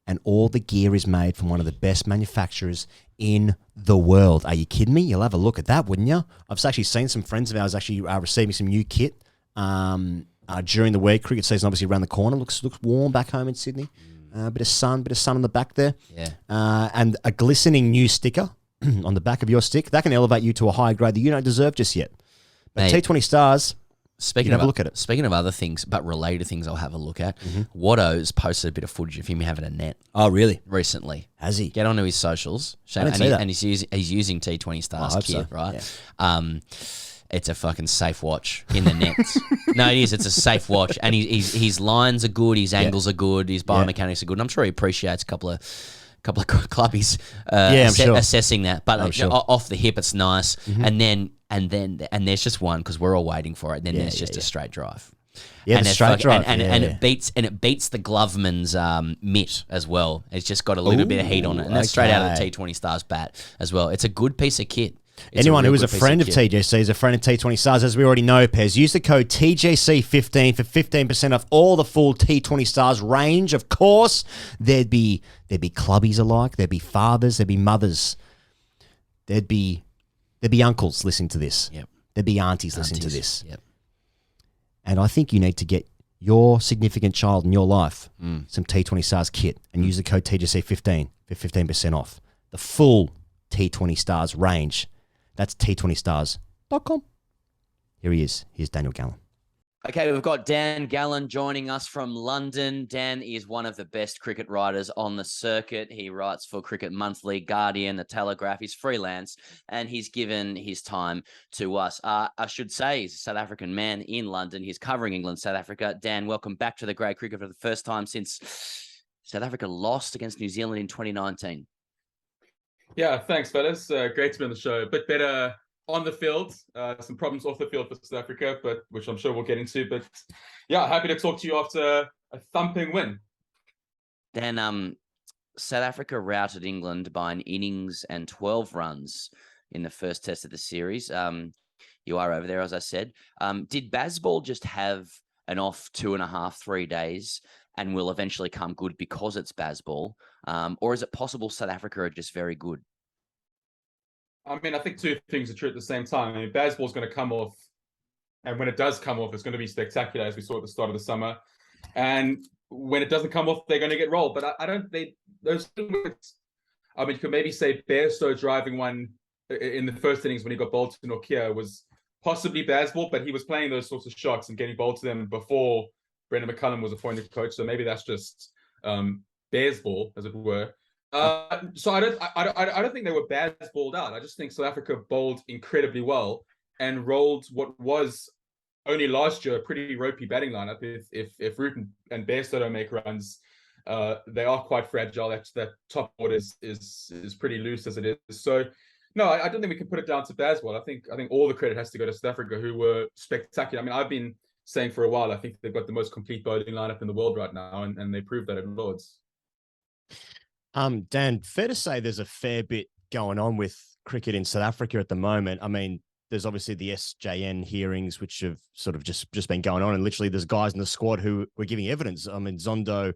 and all the gear is made from one of the best manufacturers in the world. Are you kidding me? You'll have a look at that, wouldn't you? I've actually seen some friends of ours actually receiving some new kit during the week. Cricket season obviously around the corner. Looks warm back home in Sydney. Bit of sun on the back there. Yeah. And a glistening new sticker on the back of your stick. That can elevate you to a higher grade that you don't deserve just yet. But Mate, T20 Stars, speaking have of a look at it. Speaking of other things, but related things I'll have a look at, Watto's posted a bit of footage of him having a net Oh, really? recently. Has he? Get onto his socials. I didn't see that. And he's using T20 Stars I hope kit, so. right? Yeah. It's a fucking safe watch in the nets. No, it is. It's a safe watch. And his lines are good. His angles are good. His biomechanics are good. And I'm sure he appreciates a couple of clubbies I'm sure. assessing that. But sure. off the hip, it's nice. And there's just one because we're all waiting for it. And then there's just a straight drive. Yeah, and the it's straight drive. and it beats the Gloveman's mitt as well. It's just got a little bit of heat on it, and that's straight out of the T20 Stars bat as well. It's a good piece of kit. Anyone who is a friend of TGC is a friend of T20 Stars, as we already know, Pez. Use the code TGC15 for 15% off all the full T20 Stars range. Of course, there'd be clubbies alike, there'd be fathers, there'd be mothers, there'd be uncles listening to this. Yep. There'd be aunties listening to this. Yep. And I think you need to get your significant child in your life some T20 Stars kit and use the code TGC15 for 15% off the full T20 Stars range. That's T20stars.com. Here he is. Here's Daniel Gallan. Okay, we've got Dan Gallan joining us from London. Dan is one of the best cricket writers on the circuit. He writes for Cricket Monthly, Guardian, The Telegraph. He's freelance, and he's given his time to us. I should say he's a South African man in London. He's covering England, South Africa. Dan, welcome back to the Grey Cricket for the first time since South Africa lost against New Zealand in 2019. Yeah, thanks, fellas. Great to be on the show. A bit better on the field. Some problems off the field for South Africa, but which I'm sure we'll get into. But yeah, happy to talk to you after a thumping win. Dan, South Africa routed England by an innings and 12 runs in the first test of the series. You are over there, as I said. Did Bazball just have an off 2.5, 3 days and will eventually come good because it's Bazball? Or is it possible South Africa are just very good? I mean, I think two things are true at the same time. I mean, Bazball's going to come off, and when it does come off, it's going to be spectacular, as we saw at the start of the summer. And when it doesn't come off, they're going to get rolled. But I don't think those. I mean, you could maybe say Bairstow driving one in the first innings when he got bowled to Nokia was possibly Bazball, but he was playing those sorts of shots and getting bowled to them before Brendan McCullum was appointed coach. So maybe that's just Bazball, as it were. So I don't think they were Bazballed out. I just think South Africa bowled incredibly well and rolled what was only last year a pretty ropey batting lineup. If Root and Bairstow don't make runs, they are quite fragile. That top order is pretty loose as it is. So no, I don't think we can put it down to Bazball. I think all the credit has to go to South Africa, who were spectacular. I mean, I've been saying for a while, I think they've got the most complete bowling lineup in the world right now, and they proved that at Lords. Dan, fair to say there's a fair bit going on with cricket in South Africa at the moment. I mean, there's obviously the SJN hearings, which have sort of just been going on, and literally there's guys in the squad who were giving evidence. I mean, Zondo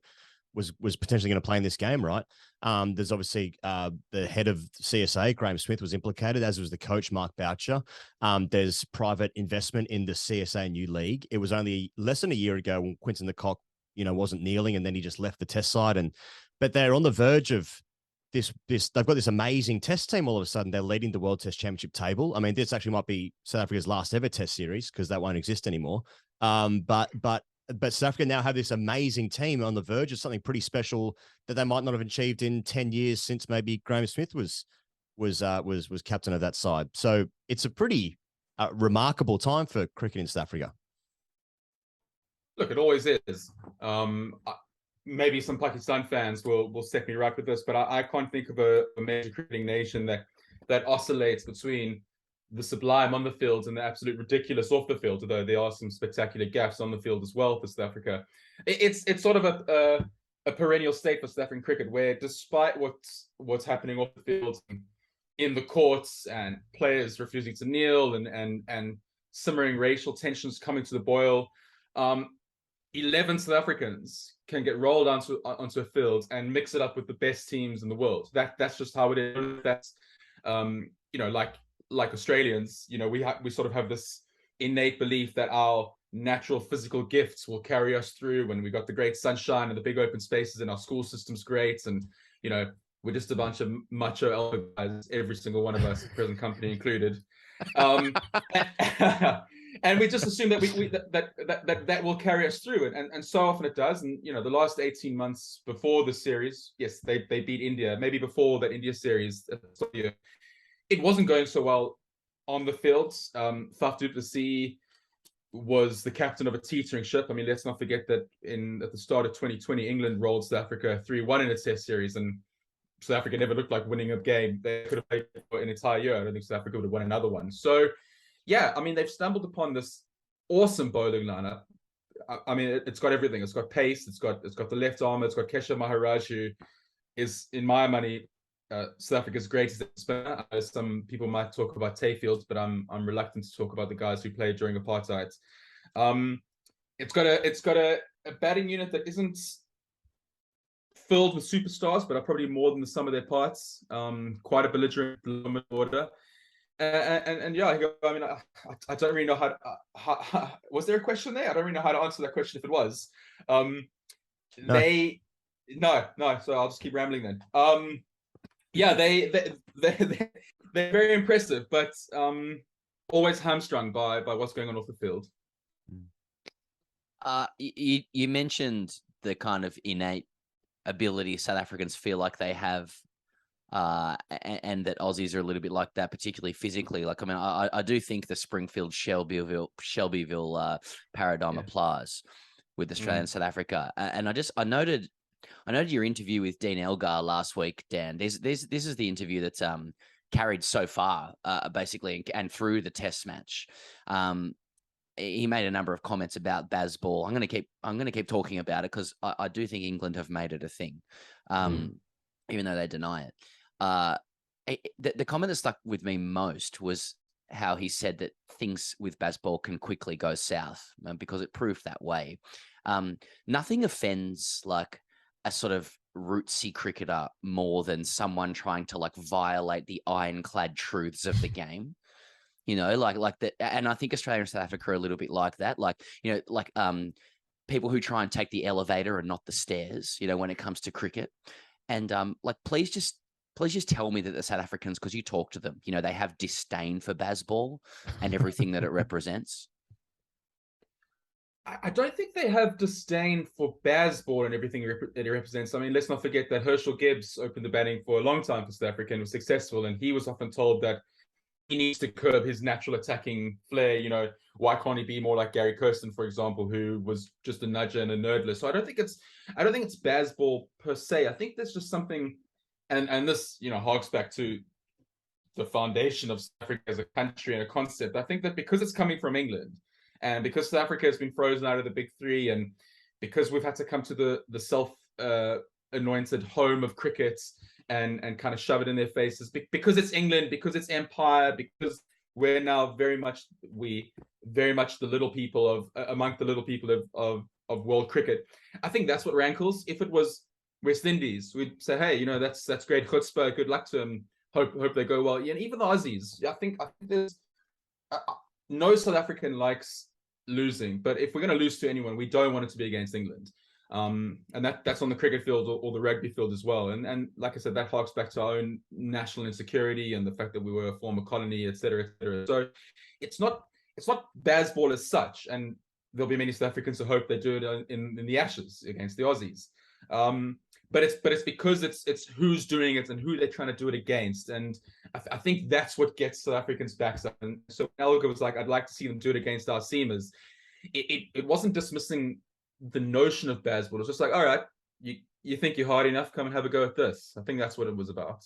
was potentially going to play in this game, right? There's obviously the head of CSA, Graham Smith, was implicated, as was the coach, Mark Boucher. There's private investment in the CSA new league. It was only less than a year ago when Quinton de Kock, wasn't kneeling, and then he just left the test side. But they're on the verge of this. They've got this amazing test team. All of a sudden, they're leading the World Test Championship table. I mean, this actually might be South Africa's last ever Test series because that won't exist anymore. But South Africa now have this amazing team on the verge of something pretty special that they might not have achieved in 10 years since maybe Graham Smith was captain of that side. So it's a pretty remarkable time for cricket in South Africa. Look, it always is. Maybe some Pakistan fans will set me right with this, but I can't think of a major cricketing nation that oscillates between the sublime on the field and the absolute ridiculous off the field, although there are some spectacular gaffes on the field as well for South Africa. It's sort of a perennial state for South African cricket, where despite what's happening off the field, in the courts, and players refusing to kneel, and simmering racial tensions coming to the boil, 11 South Africans can get rolled onto a field and mix it up with the best teams in the world. That's just how it is. That's like Australians, we sort of have this innate belief that our natural physical gifts will carry us through when we got the great sunshine and the big open spaces, and our school system's great, and we're just a bunch of macho alpha guys, every single one of us, present company included. And we just assume that that will carry us through, and so often it does. And the last 18 months before the series, yes, they beat India. Maybe before that India series, it wasn't going so well on the fields. Faf du Plessis was the captain of a teetering ship. I mean, let's not forget that at the start of 2020, England rolled South Africa 3-1 in a Test series, and South Africa never looked like winning a game. They could have played for an entire year. I don't think South Africa would have won another one. So, yeah, I mean, they've stumbled upon this awesome bowling lineup. I mean, it's got everything. It's got pace. It's got the left armour. It's got Keshav Maharaj, who is, in my money, South Africa's greatest spinner. Some people might talk about Tayfield, but I'm reluctant to talk about the guys who played during apartheid. It's got a batting unit that isn't filled with superstars, but are probably more than the sum of their parts. Quite a belligerent order. And yeah, I mean, I don't really know how was there a question there? I don't really know how to answer that question if it was. No. So I'll just keep rambling then. Yeah, they're very impressive, but always hamstrung by what's going on off the field. You mentioned the kind of innate ability South Africans feel like they have, and that Aussies are a little bit like that, particularly physically. Like, I mean, I do think the Springfield Shelbyville paradigm applies with Australia and South Africa. And I noted your interview with Dean Elgar last week, Dan. This is the interview that's carried so far, basically, and through the Test match. He made a number of comments about Bazball. I'm going to keep talking about it because I do think England have made it a thing, even though they deny it. The comment that stuck with me most was how he said that things with Bazball can quickly go south, because it proved that way. Nothing offends like a sort of rootsy cricketer more than someone trying to like violate the ironclad truths of the game. Like that. And I think Australia and South Africa are a little bit like that. Like, people who try and take the elevator and not the stairs, when it comes to cricket. And like, please just please just tell me that the South Africans, because you talk to them, you know, they have disdain for Bazball and everything that it represents? I don't think they have disdain for Bazball and everything that it represents. I mean, let's not forget that Herschel Gibbs opened the batting for a long time for South Africa and was successful, and he was often told that he needs to curb his natural attacking flair. You know, why can't he be more like Gary Kirsten, for example, who was just a nudger and a nerdler? So I don't think it's Bazball per se. I think there's just something, and this, you know, harks back to the foundation of South Africa as a country and a concept. I think that because it's coming from England, and because South Africa has been frozen out of the big three, and because we've had to come to the self-anointed home of cricket and kind of shove it in their faces, because it's England, because it's empire, because we're now very much the little people of among the little people of world cricket. I think that's what rankles. If it was West Indies, we'd say, hey, you know, that's great chutzpah, good luck to them, hope they go well. Yeah, and even the Aussies, I think there's no South African likes losing, but if we're going to lose to anyone, we don't want it to be against England. And that's on the cricket field or the rugby field as well. And like I said, that harks back to our own national insecurity and the fact that we were a former colony, etc., etc. So it's not Bazball as such, and there'll be many South Africans who hope they do it in the Ashes against the Aussies. But it's because it's who's doing it and who they're trying to do it against, and I think that's what gets South Africans' backs up. And so Elgar was like, I'd like to see them do it against our seamers. It wasn't dismissing the notion of Bazball. It was just like, all right, you think you're hard enough, come and have a go at this. I think that's what it was about.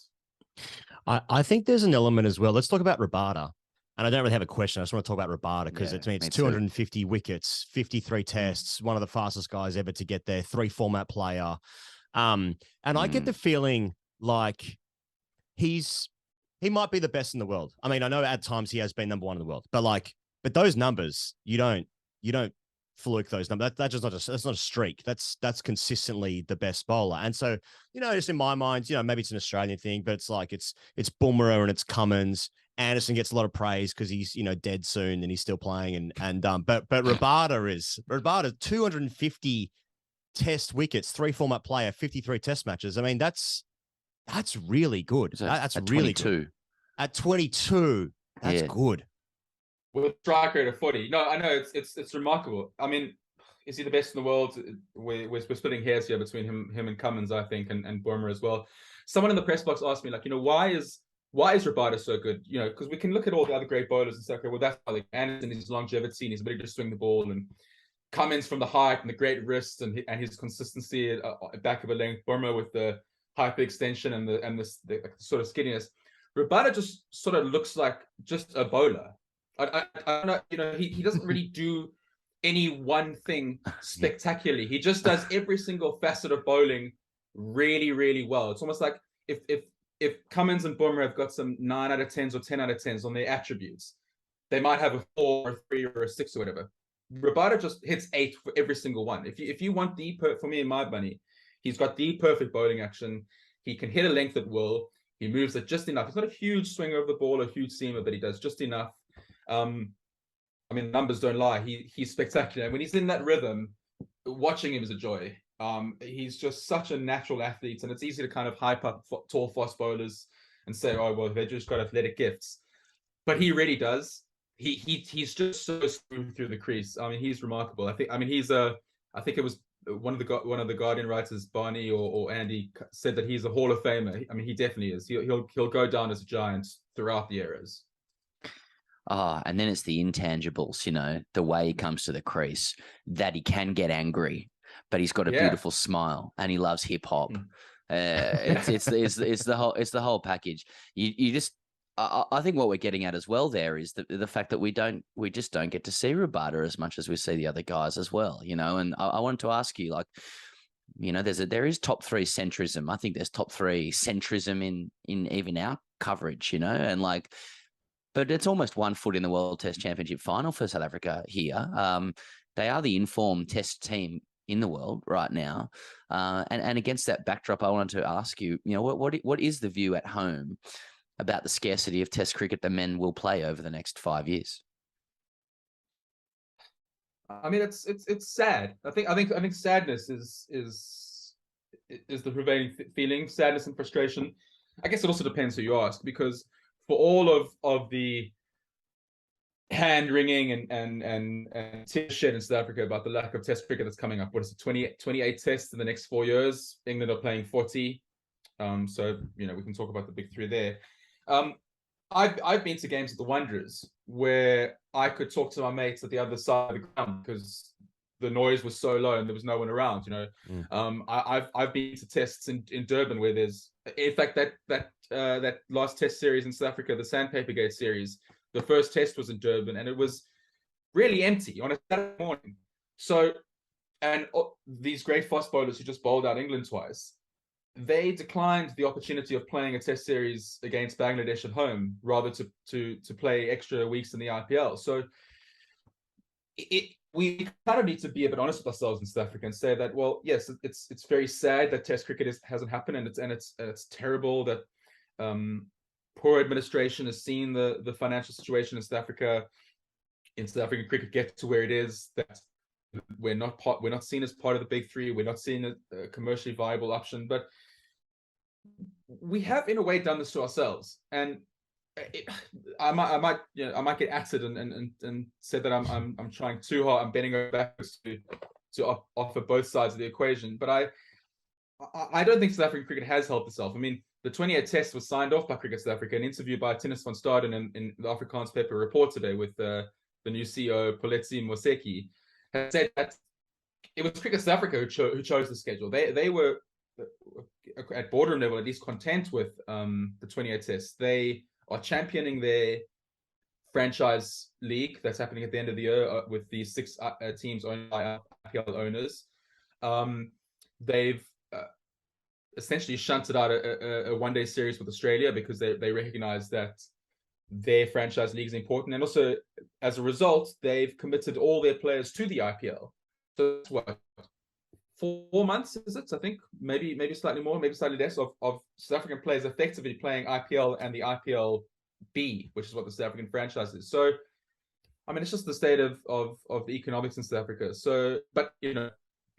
I think there's an element as well. Let's talk about RABADA. And I don't really have a question. I just want to talk about RABADA because it's 250 wickets, 53 tests, one of the fastest guys ever to get there, 3 format player. And I get the feeling like he might be the best in the world. I mean, I know at times he has been number 1 in the world, but those numbers, you don't fluke those numbers. That's not a streak. That's consistently the best bowler. And so, you know, just in my mind, you know, maybe it's an Australian thing, but it's like it's Bumrah and it's Cummins. Anderson gets a lot of praise because he's, you know, dead soon and he's still playing. But RABADA 250 test wickets, 3 format player, 53 test matches. I mean, that's really good. That's really 22. Good. At 22, that's good. With a strike rate of 40. No, I know it's remarkable. I mean, is he the best in the world? We're splitting hairs here between him and Cummins, I think, and Bumrah as well. Someone in the press box asked me, like, you know, why is RABADA so good? You know, because we can look at all the other great bowlers and say, okay, well, that's like Anderson, his longevity, and his ability to swing the ball, and Cummins from the height and the great wrist and his consistency at back of a length. Bumrah with the hyper extension and the sort of skinniness. RABADA just sort of looks like just a bowler. I don't know, you know, he doesn't really do any one thing spectacularly. He just does every single facet of bowling really, really well. It's almost like if Cummins and Bumrah have got some 9 out of 10s or 10 out of 10s on their attributes, they might have a 4 or a 3 or a 6 or whatever. RABADA just hits 8 for every single one. If you want for me and my money, he's got the perfect bowling action. He can hit a length at will. He moves it just enough. He's not a huge swinger of the ball, a huge seamer, but he does just enough. I mean, numbers don't lie. He's spectacular. And when he's in that rhythm, watching him is a joy. He's just such a natural athlete, and it's easy to kind of hype up tall, fast bowlers and say, oh, well, they just got athletic gifts. But he really does. He's just so smooth through the crease. I mean, he's remarkable. I think it was one of the Guardian writers, Barney or Andy, said that he's a Hall of Famer. I mean, he definitely is. He'll go down as a giant throughout the eras. And then it's the intangibles, you know, the way he comes to the crease, that he can get angry, but he's got a beautiful smile and he loves hip hop. It's the whole package. You just, I think what we're getting at as well there is the fact that we just don't get to see RABADA as much as we see the other guys as well, you know. And I wanted to ask you, like, you know, there is top 3 centrism. I think there's top 3 centrism in even our coverage, you know, and like. But it's almost 1 foot in the World Test Championship final for South Africa here. They are the informed Test team in the world right now. And against that backdrop, I wanted to ask you, you know, what is the view at home about the scarcity of Test cricket the men will play over the next 5 years? I mean, it's sad. I think sadness is the prevailing feeling, sadness and frustration. I guess it also depends who you ask, because for all of the hand wringing and tear shed in South Africa about the lack of Test cricket that's coming up, what is it, 28 tests in the next 4 years? England are playing 40. So we can talk about the big three there. I've been to games at the Wanderers where I could talk to my mates at the other side of the ground because the noise was so low and there was no one around. I've been to tests in Durban where there's, in fact, that last test series in South Africa, the Sandpaper Gate series, the first test was in Durban and it was really empty on a Saturday morning. So, and these great fast bowlers who just bowled out England twice, they declined the opportunity of playing a test series against Bangladesh at home rather to play extra weeks in the IPL. So we kind of need to be a bit honest with ourselves in South Africa and say that, well, yes, it's very sad that Test cricket hasn't happened, and it's terrible that poor administration has seen the financial situation in South African cricket get to where it is, that we're not seen as part of the big three. We're not seen as a commercially viable option, but we have in a way done this to ourselves. And I might get acid and said that I'm trying too hard. I'm bending over backwards to offer both sides of the equation. But I don't think South African cricket has helped itself. I mean, the 28 test was signed off by Cricket South Africa. An interview by Tinus van Staden in the Afrikaans paper report today with the new CEO Poletsi Moseki has said that it was Cricket South Africa who chose the schedule. They were at boardroom level at least content with the 28 tests. They are championing their franchise league that's happening at the end of the year with the 6 teams owned by IPL owners. They've essentially shunted out a one-day series with Australia because they recognize that their franchise league is important. And also, as a result, they've committed all their players to the IPL. So that's what, 4 months, is it? I think maybe slightly more, maybe slightly less of South African players effectively playing IPL and the IPL B, which is what the South African franchise is. So, I mean, it's just the state of the economics in South Africa. So, but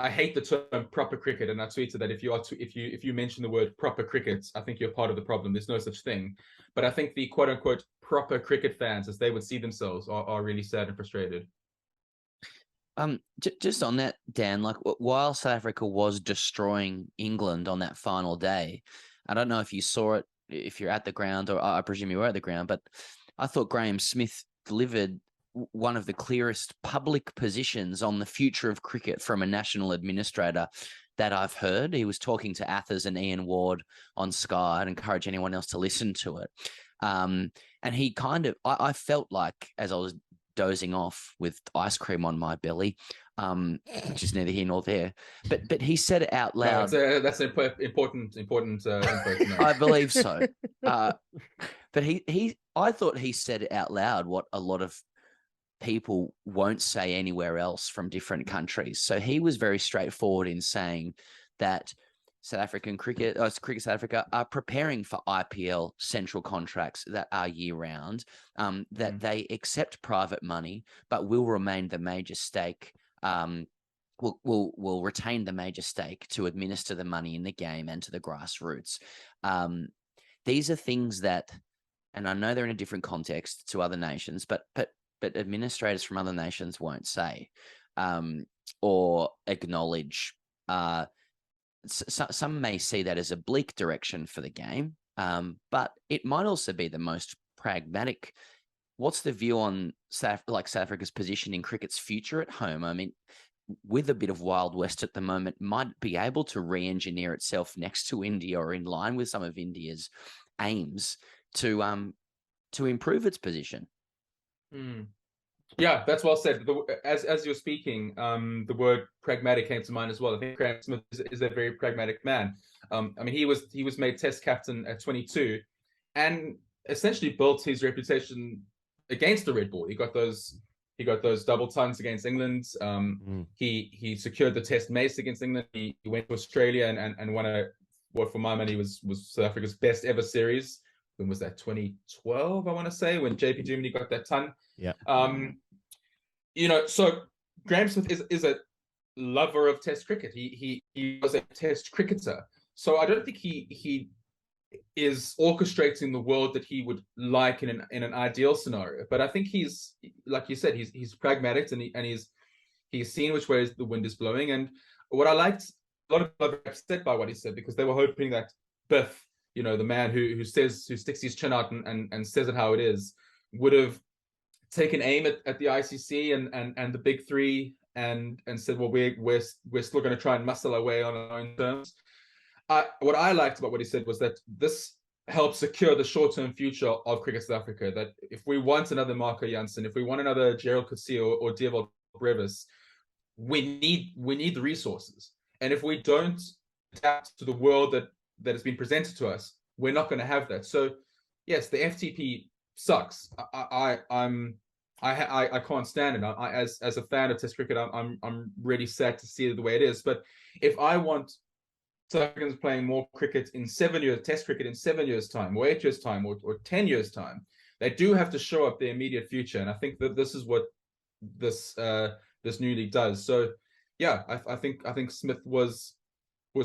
I hate the term proper cricket, and I tweeted that if you mention the word proper cricket, I think you're part of the problem. There's no such thing. But I think the quote unquote proper cricket fans, as they would see themselves, are really sad and frustrated. Just on that, Dan, like while South Africa was destroying England on that final day, I don't know if you saw it, if you're at the ground, or I presume you were at the ground, but I thought Graham Smith delivered one of the clearest public positions on the future of cricket from a national administrator that I've heard. He was talking to Athers and Ian Ward on Sky. I'd encourage anyone else to listen to it. And he I felt like, as I was dozing off with ice cream on my belly, which is neither here nor there, but he said it out loud. No, that's an important info to know. I believe so. But I thought he said it out loud what a lot of people won't say anywhere else from different countries. So he was very straightforward in saying that South African Cricket South Africa are preparing for IPL central contracts that are year round, that they accept private money, but will remain the major stake, will retain the major stake to administer the money in the game and to the grassroots. These are things that, and I know they're in a different context to other nations, but administrators from other nations won't say or acknowledge. Some may see that as a bleak direction for the game, but it might also be the most pragmatic. What's the view on South Africa's position in cricket's future at home? I mean, with a bit of Wild West at the moment, might be able to re-engineer itself next to India or in line with some of India's aims to improve its position. Yeah, that's well said. As you're speaking, the word pragmatic came to mind as well. I think Graham Smith is a very pragmatic man. I mean, he was made Test captain at 22, and essentially built his reputation against the red ball. He got those double tons against England. He secured the Test mace against England. He went to Australia and won what for my money was South Africa's best ever series. When was that? 2012, I want to say, when JP Duminy got that ton. Yeah. So Graham Smith is a lover of Test cricket. He was a Test cricketer. So I don't think he is orchestrating the world that he would like in an ideal scenario. But I think he's, like you said, he's pragmatic, and he's seen which way the wind is blowing. And what I liked, a lot of people are upset by what he said, because they were hoping that Biff, you know, the man who sticks his chin out and says it how it is, would have taken aim at the ICC and the big three and said, well, we're still going to try and muscle our way on our own terms. What I liked about what he said was that this helps secure the short-term future of Cricket South Africa. That if we want another Marco Jansen, if we want another Gerald Coetzee or Dewald Brevis, we need the resources. And if we don't adapt to the world that has been presented to us, we're not going to have that. So yes, the FTP sucks. I can't stand it. As a fan of Test cricket, I'm really sad to see it the way it is. But if I want South Africans playing more cricket in 7 years, Test cricket in 7 years' time, or 8 years' time, or 10 years' time, they do have to show up their immediate future. And I think that this is what this new league does. So yeah, I think Smith was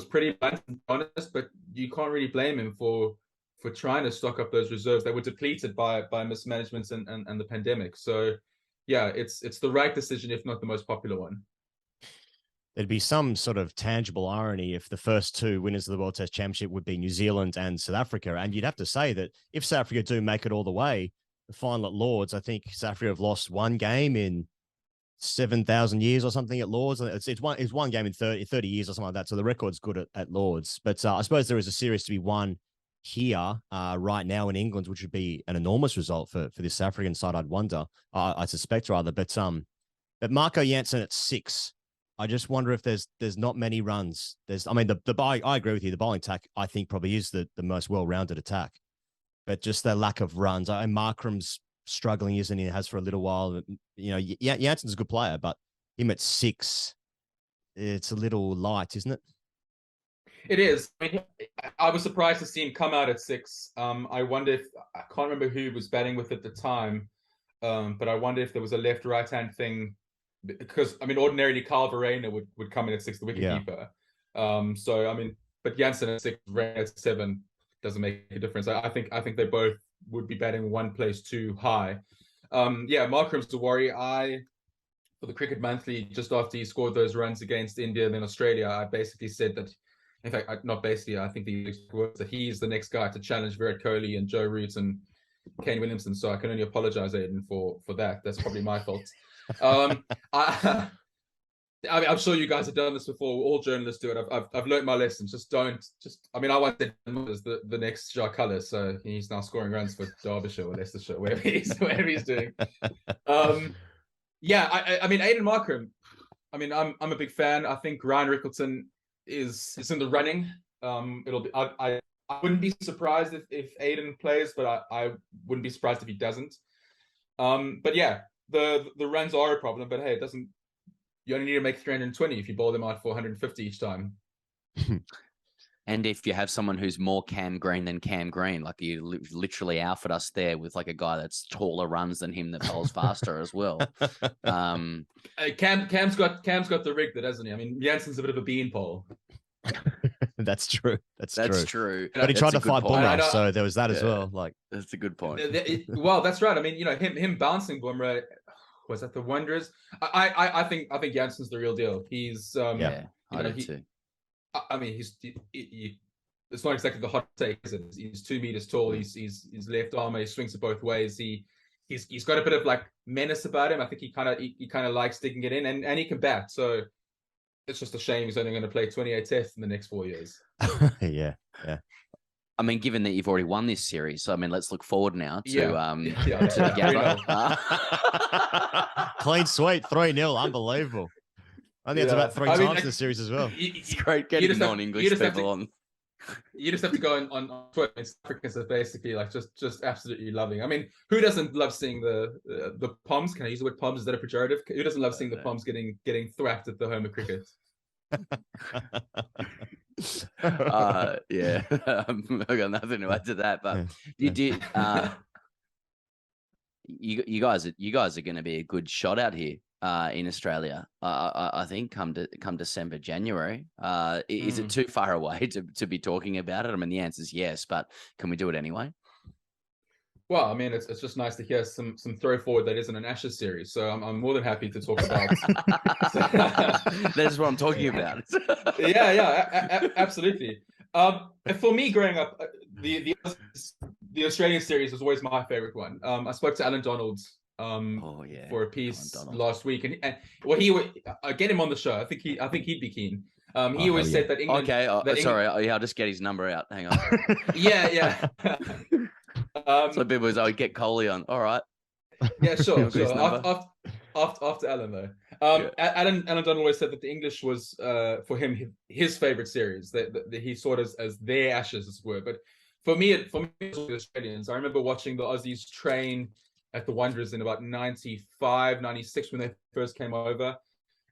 pretty blunt and honest, but you can't really blame him for trying to stock up those reserves. They were depleted by mismanagement and the pandemic. So yeah, it's the right decision, if not the most popular one. There'd be some sort of tangible irony if the first two winners of the World Test Championship would be New Zealand and South Africa. And you'd have to say that if South Africa do make it all the way, the final at Lords, I think South Africa have lost one game in 7,000 years or something at Lords. It's one game in 30 years or something like that. So the record's good at Lords. But I suppose there is a series to be won here right now in England, which would be an enormous result for this South African side, I'd wonder. I suspect rather. But Marco Jansen at 6. I just wonder if there's not many runs. I agree with you. The bowling attack, I think, probably is the most well-rounded attack. But just the lack of runs. Markram's struggling, isn't he? Has for a little while. You know, Jansen's a good player, but him at 6, it's a little light, isn't it? It is. I mean, I was surprised to see him come out at 6. I wonder if, I can't remember who was batting with at the time, but I wonder if there was a left-right-hand thing. Because I mean, ordinarily Carl Verreynne would come in at 6, the wicketkeeper. So I mean, but Jansen at 6, Verreynne at 7 doesn't make a difference. I think they both would be batting one place too high. Yeah, Markram's the worry. For the Cricket Monthly, just after he scored those runs against India and then Australia, I basically said that, in fact, not basically, I think the words that he's the next guy to challenge Virat Kohli and Joe Root and Kane Williamson. So I can only apologize, Aiden, for that. That's probably my fault. I'm sure you guys have done this before. All journalists do it. I've learned my lessons. I mean, I once said the next Jacques Kallis, so he's now scoring runs for Derbyshire or Leicestershire, wherever he's doing. Yeah, I mean, Aiden Markram. I mean, I'm a big fan. I think Ryan Rickleton is in the running. It'll be. I wouldn't be surprised if Aiden plays, but I wouldn't be surprised if he doesn't. But yeah. The runs are a problem, but hey, it doesn't. You only need to make 320 if you bowl them out for 150 each time. And if you have someone who's more Cam Green than Cam Green, like you literally outfit us there with like a guy that's taller runs than him that bowls faster as well. Cam's got the rig that, hasn't he? I mean, Jansen's a bit of a beanpole. That's true. That's true. But he tried to fight Bumrah, so there was that as well. Like, that's a good point. Well, that's right. I mean, you know, him bouncing Bumrah, was that the Wanderers? I think Jansen's the real deal. He's I do too. I mean, it's not exactly the hot take, is it? He's 2 meters tall. He's left arm. He swings it both ways. He's got a bit of like menace about him. I think he kind of likes sticking it in, and he can bat. So it's just a shame he's only going to play 28 tests in the next 4 years. Yeah. I mean, given that you've already won this series, so I mean, let's look forward now to clean sweep, 3-0, unbelievable. I think it's about 3 times in the series as well. It's great getting non-English people on. You just have to go on Twitter. It's Africans are basically like just absolutely loving. I mean, who doesn't love seeing the Poms? Can I use the word Poms? Is that a pejorative? Who doesn't love seeing the Poms getting thwacked at the home of cricket? Yeah, I got nothing to add to that. But you did. You guys are going to be a good shot out here. in Australia. I think come December, January. Is it too far away to be talking about it? I mean, the answer is yes, but can we do it anyway? Well, I mean, it's just nice to hear some throw forward that isn't an Ashes series. So I'm more than happy to talk about. That's what I'm talking about. Absolutely. For me, growing up, the Australian series was always my favorite one. I spoke to Alan Donald for a piece last week, and well, I get him on the show. I think he'd be keen. He always said that England. Okay, sorry. I'll just get his number out. Hang on. Yeah. So people was, get Coley on. All right. Yeah, sure. After Alan though. Alan Donald always said that the English was for him his favorite series. That he saw it as their Ashes, as it were. But for me, it was the Australians. I remember watching the Aussies train at the Wanderers in about 95, 96 when they first came over,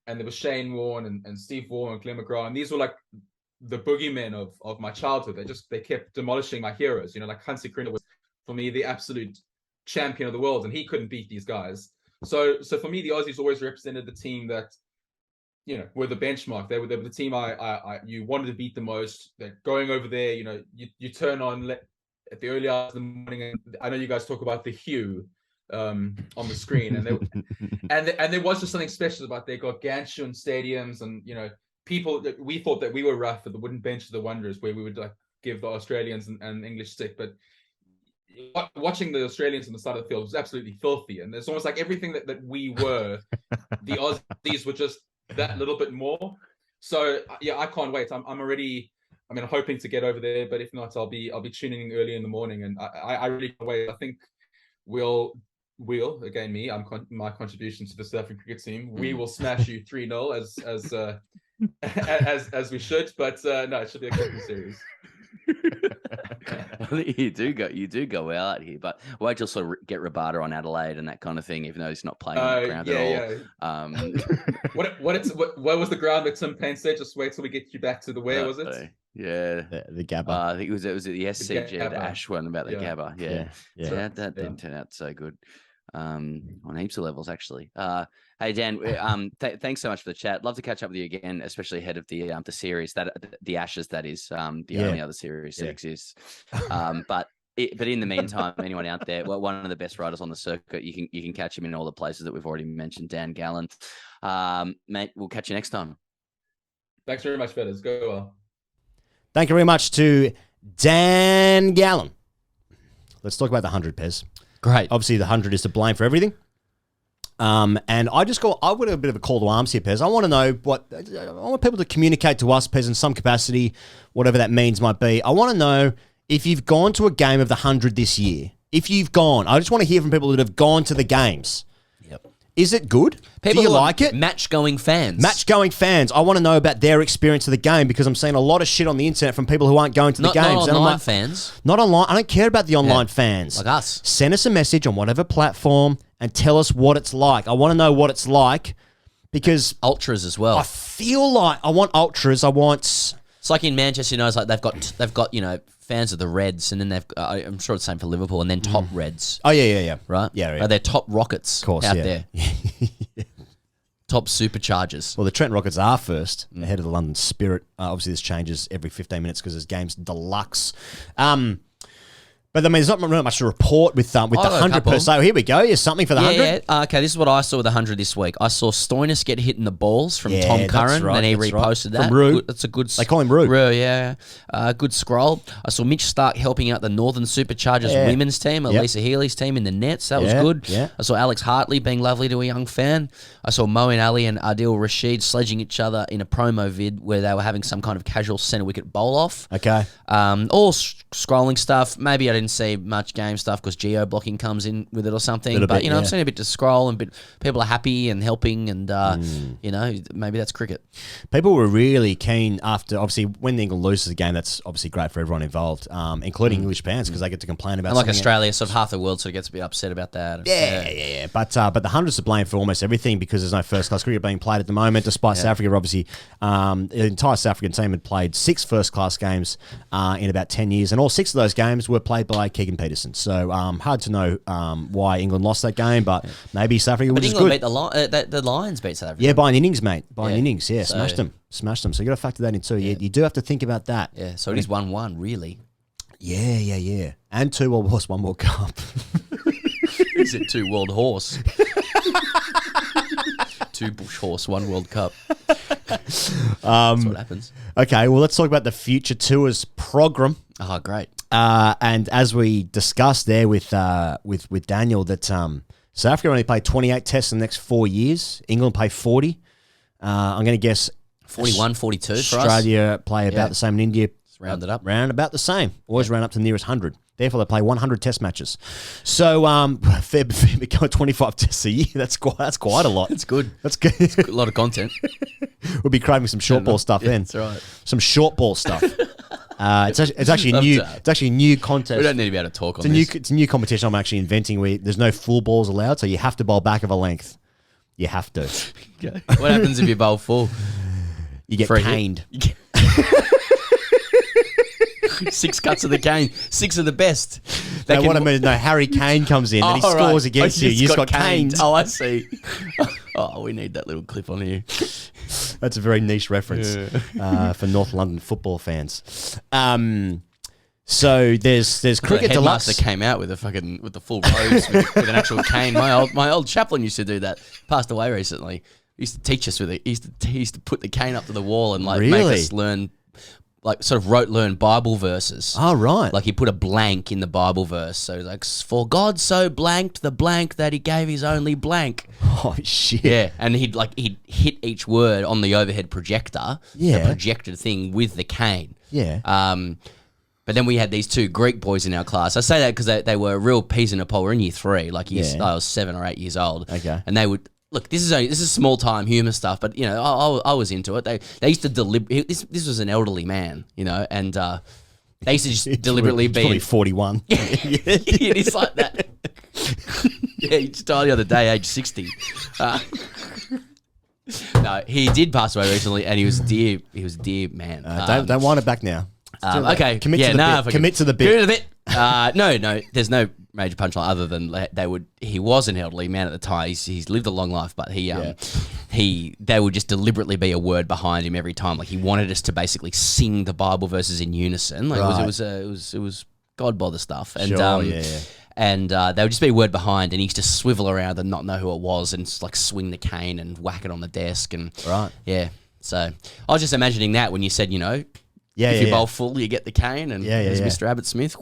and there was Shane Warne and Steve Waugh and Glenn McGrath, and these were like the boogeymen of my childhood. They kept demolishing my heroes. Like Hansi Krinder was, for me, the absolute champion of the world, and he couldn't beat these guys. So for me, the Aussies always represented the team that, were the benchmark. They were the team you wanted to beat the most. They're going over there, you turn on at the early hours of the morning, and I know you guys talk about the hue on the screen, and there was just something special about their gargantuan stadiums, and people, we thought that we were rough at the wooden bench of the Wanderers, where we would like give the Australians and English stick, but watching the Australians on the side of the field was absolutely filthy, and it's almost like everything that we were, the Aussies were just that little bit more. So yeah, I can't wait. I'm already, I'm hoping to get over there, but if not, I'll be tuning in early in the morning, and I really can't wait. I think we'll again, my contribution to the South African cricket team, we will smash you 3-0 as we should, but no, it should be a good series. You do go out here, but wait till sort of get Rabada on Adelaide and that kind of thing, even though he's not playing on the ground at all. What was the ground that Tim Payne said? Just wait till we get you back to the where was it? Yeah, the Gabba. I think it was the SCG at Ash one about the Gabba. Yeah. That didn't turn out so good on heaps of levels, actually. Hey Dan, thanks so much for the chat. Love to catch up with you again, especially ahead of the series, that the Ashes, that is the only other series that exists. But in the meantime, anyone out there, one of the best riders on the circuit, you can catch him in all the places that we've already mentioned. Dan Gallan, mate, we'll catch you next time. Thanks very much, fellas. Go well. Thank you very much to Dan Gallan. Let's talk about the 100, Pez. Great. Obviously, the 100 is to blame for everything. And I've got a bit of a call to arms here, Pez. I want to know I want people to communicate to us, Pez, in some capacity, whatever that means might be. I want to know if you've gone to a game of the 100 this year. If you've gone, I just want to hear from people that have gone to the games. Yep. Is it good? Do you like it? Match-going fans. Match-going fans. I want to know about their experience of the game, because I'm seeing a lot of shit on the internet from people who aren't going to the games. Not online fans. Not online. I don't care about the online fans. Like us. Send us a message on whatever platform and tell us what it's like. I want to know what it's like, because ultras as well. I feel like I want ultras. It's like in Manchester United, like they've got fans of the Reds, and then they've I'm sure it's the same for Liverpool, and then top Reds. Oh yeah. Right? Yeah. They're top Rockets out there. Top superchargers. Well, the Trent Rockets are first, ahead of the London Spirit. Obviously, this changes every 15 minutes because there's games deluxe. But there's not really much to report with the 100 per se. Here we go. Here's something for the 100. Yeah. Okay, this is what I saw with the 100 this week. I saw Stoinis get hit in the balls from Tom Curran, right, and he reposted that. From Roo. That's a good. They call him Roo. Yeah. Good scroll. I saw Mitch Stark helping out the Northern Superchargers women's team, Elisa Healy's team in the nets. That was good. Yeah. I saw Alex Hartley being lovely to a young fan. I saw Moeen Ali and Adil Rashid sledging each other in a promo vid where they were having some kind of casual centre wicket bowl off. Okay. All scrolling stuff. Maybe I didn't see much game stuff because geo-blocking comes in with it or something. But, I've seen a bit to scroll, and people are happy and helping, and, maybe that's cricket. People were really keen after, obviously, when England loses a game, that's obviously great for everyone involved, including English fans, because they get to complain about something. Like Australia, sort of half the world sort of gets a bit upset about that. Yeah. But the 100's to blame for almost everything, because there's no first-class cricket being played at the moment, despite South Africa, obviously, the entire South African team had played 6 first-class games in about 10 years, and all 6 of those games were played by Keegan Peterson. So hard to know why England lost that game, but maybe South Africa was England good. Beat the Lions beat South Africa. Yeah, by an innings, mate. By an Yeah. innings, yeah. So- Smashed them. So you got to factor that in too. You do have to think about that. Yeah, so it is 1-1, really. Yeah. And 2 World Wars, 1 World Cup. Is it 2 World Horse? 2 Bush Horse, 1 World Cup. That's what happens. Okay, well, let's talk about the Future Tours program. Oh, great. And as we discussed there with Daniel, that South Africa only play 28 tests in the next 4 years. England play 40. I'm going to guess 41, 42 for us. Australia play about Yeah. the same, and India round it up. round about the same. Always round up to the nearest 100. Therefore, they play 100 test matches. So, fair 25 tests a year. That's quite a lot. It's good. That's good. A lot of content. We'll be craving some short ball stuff then. That's right. Some short ball stuff. It's actually Love new. that. It's actually a new contest. We don't need to be able to talk on It's this. it's a new competition I'm actually inventing where there's no full balls allowed, so you have to bowl back of a length. You have to. Okay. What happens if you bowl full? You get Free hit. caned. 6 cuts of the cane. 6 of the best. No, what I mean is, Harry Kane comes in and he scores against you. You just got caned. Oh, I see. Oh, we need that little clip on here. That's a very niche reference for North London football fans. So there's cricket the deluxe. headmaster came out with the full robes with an actual cane. My old chaplain used to do that. Passed away recently. He used to teach us with it. He used to put the cane up to the wall and make Really? us learn, learn Bible verses. Oh, right. Like he put a blank in the Bible verse. So like, for God so blanked the blank that he gave his only blank. Oh, shit. Yeah, and he'd hit each word on the overhead projector, Yeah. the projected thing with the cane. Yeah. But then we had these 2 Greek boys in our class. I say that because they were real peas in a pod. We're in year 3, I was 7 or 8 years old. Okay. And they would look. This is small time humor stuff, but I was into it. They used to this was an elderly man, and they used to just deliberately It's probably be 41. it is like that. Yeah, he just died the other day, age 60. No, he did pass away recently, and he was dear man. Don't wind it back now. Okay, Commit yeah, to the nah, bit. if I Commit to the bit. Commit to the bit. No, there's no major punchline other than he was an elderly man at the time. He's lived a long life, but they would just deliberately be a word behind him every time. Like he wanted us to basically sing the Bible verses in unison. Like Right. it was God bother stuff. And Sure, yeah. and they would just be a word behind, and he used to swivel around and not know who it was, and just like swing the cane and whack it on the desk, and Right. yeah. So I was just imagining that when you said, if you bowl full, you get the cane, and there's Mr. Abbott Smith.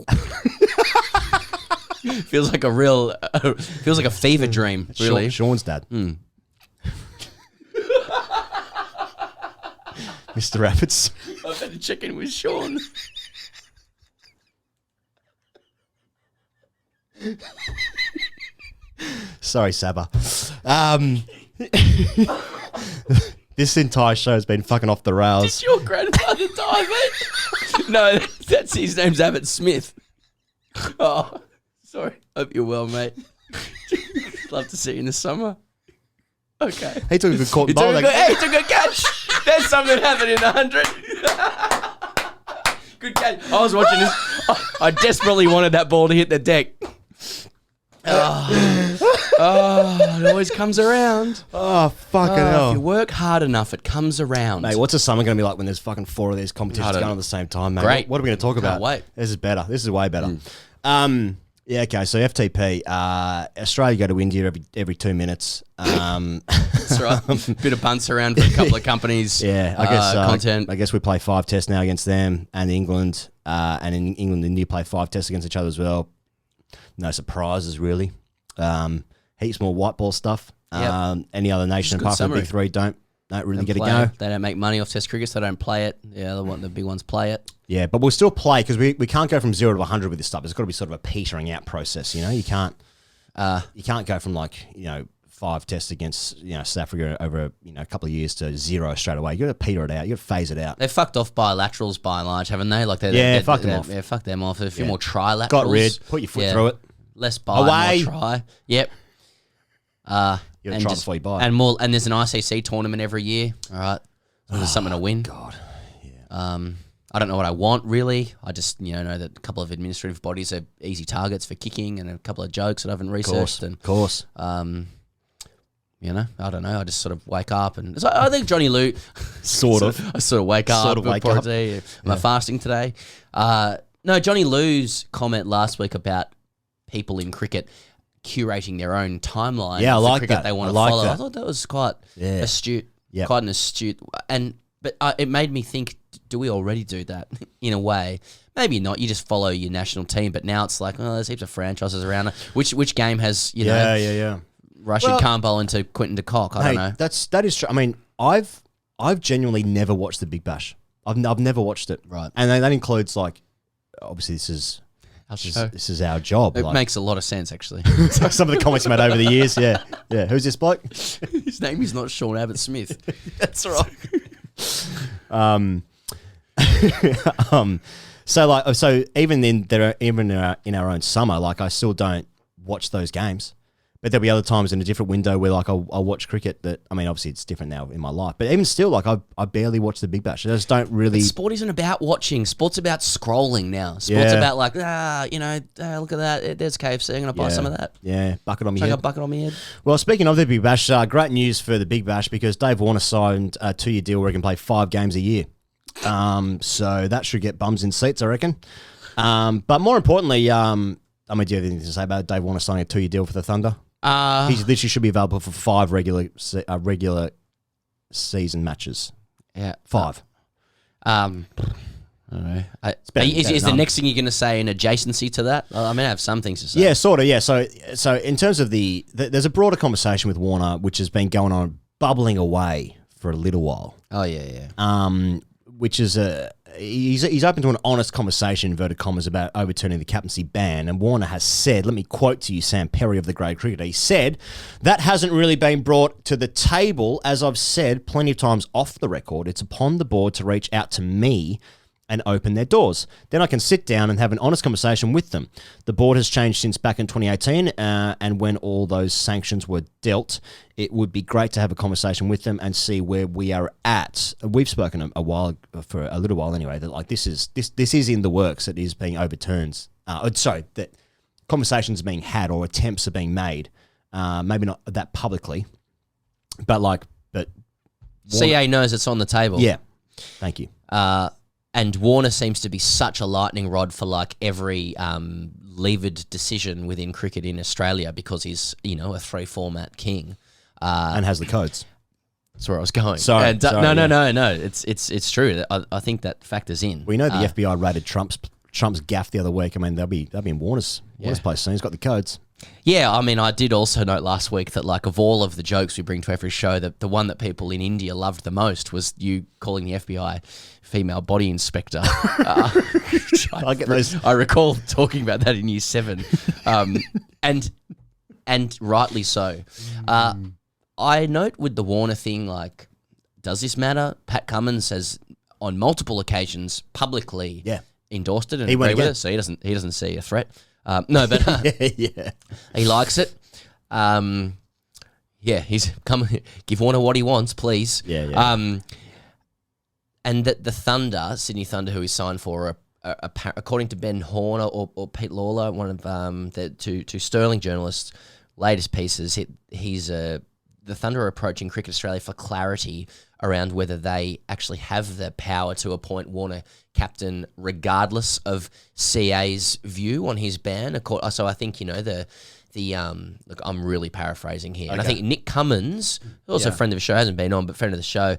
feels like a fever dream, really. Sean's dad. Mr. Rabbits. I've had to check in with Sean. Sorry, Saba. This entire show has been fucking off the rails. Did your grandfather die, mate? No, that's his name's Abbott Smith. Oh, sorry. Hope you're well, mate. Love to see you in the summer. Okay. He took a good court He bowl. took a catch. There's something happened in the 100. Good catch. I was watching this. I desperately wanted that ball to hit the deck. It always comes around. Oh, fucking If hell. you work hard enough, it comes around. Mate, what's the summer going to be like when there's fucking 4 of these competitions going on at the same time, mate? Great. What are we going to talk about? wait. This is better. This is way better. Yeah, okay, so FTP. Australia go to India every 2 minutes. That's right. Bit of bunts around for a couple of companies. Yeah, I guess content. I guess we play 5 tests now against them and England. And in England and India play 5 tests against each other as well. No surprises, really. Heaps more white ball stuff. Yep. Any other nation Good apart from the summary. big 3 don't really get a Play go. it. They don't make money off Test cricket, so they don't play it. Yeah, the big ones play it. Yeah, but we'll still play because we can't go from 0 to 100 with this stuff. It's got to be sort of a petering out process. You can't go from 5 tests against South Africa over a couple of years to 0 straight away. You got to peter it out. You got to phase it out. They fucked off bi-laterals by and large, haven't they? Fuck them off. Yeah, fuck them off. A few more trilaterals. Got rid. Put your foot through it. Less bi, Away. more try. Yep. You got to try before you buy. And there's an ICC tournament every year. All right, so there's something to win. God, yeah. I don't know what I want really. I just know that a couple of administrative bodies are easy targets for kicking, and a couple of jokes that I haven't researched. Of course. I don't know. I just sort of wake up and so I think Johnny Lou, I sort of wake up. tea. Am I fasting today? No, Johnny Lou's comment last week about people in cricket curating their own timeline. Yeah, I of like the cricket that. they want I to like follow. that. I thought that was quite astute. Yep. Quite an astute, but it made me think: do we already do that in a way? Maybe not. You just follow your national team, but now it's like, there's heaps of franchises around. Which game has Rashid Khan bowl into Quinton de Kock? I don't know. That is true. I mean, I've genuinely never watched the Big Bash. I've never watched it. Right, and that includes obviously this is our job. It makes a lot of sense, actually. Some of the comments made over the years. Yeah. Who's this bloke? His name is not Sean Abbott Smith. That's right. So even then, in our own summer, I still don't watch those games. But there'll be other times in a different window where I'll watch cricket that, I mean, obviously it's different now in my life. But even still, I barely watch the Big Bash. I just don't really... But sport isn't about watching. Sport's about scrolling now. Sport's about look at that. There's KFC. I'm going to buy some of that. Yeah, bucket on my head. head. Bucket on my head. Well, speaking of the Big Bash, great news for the Big Bash because Dave Warner signed a 2-year deal where he can play 5 games a year. So that should get bums in seats, I reckon. But more importantly, do you have anything to say about Dave Warner signing a 2-year deal for the Thunder? He literally should be available for 5 regular season matches. Yeah, 5. I don't know. Is the next thing you're going to say an adjacency to that? I mean, I have some things to say. Yeah, sort of. Yeah. So in terms of there's a broader conversation with Warner, which has been going on, bubbling away for a little while. Oh yeah. Which is he's open to an honest conversation, inverted commas, about overturning the captaincy ban. And Warner has said, let me quote to you Sam Perry of the Grade Cricketer. He said, that hasn't really been brought to the table. As I've said plenty of times off the record, it's upon the board to reach out to me and open their doors. Then I can sit down and have an honest conversation with them. The board has changed since back in 2018, and when all those sanctions were dealt, it would be great to have a conversation with them and see where we are at. We've spoken for a little while anyway, that this is in the works, it is being overturned. That conversations are being had or attempts are being made. Maybe not that publicly, but CA knows it's on the table. Yeah. Thank you. And Warner seems to be such a lightning rod for every levered decision within cricket in Australia because he's a 3-format king and has the codes. That's where I was going. Sorry, no. It's true. I think that factors in. We know the FBI raided Trump's gaff the other week. I mean, they'll be in Warner's place soon. He's got the codes. Yeah, I mean, I did also note last week that, of all of the jokes we bring to every show, that the one that people in India loved the most was you calling the FBI female body inspector. I get those. I recall talking about that in Year 7, and rightly so. I note with the Warner thing, does this matter? Pat Cummins has, on multiple occasions, publicly endorsed it and agreed with it, so he doesn't see a threat. No, but he likes it. He's come. Give Warner what he wants, please. And that the Thunder, Sydney Thunder, who he signed for, according to Ben Horner or Pete Lawler, one of the two Sterling journalists' latest pieces, the Thunder are approaching Cricket Australia for clarity around whether they actually have the power to appoint Warner captain regardless of CA's view on his ban. So I think, look, I'm really paraphrasing here. Okay. And I think Nick Cummins, also a friend of the show, hasn't been on, but friend of the show,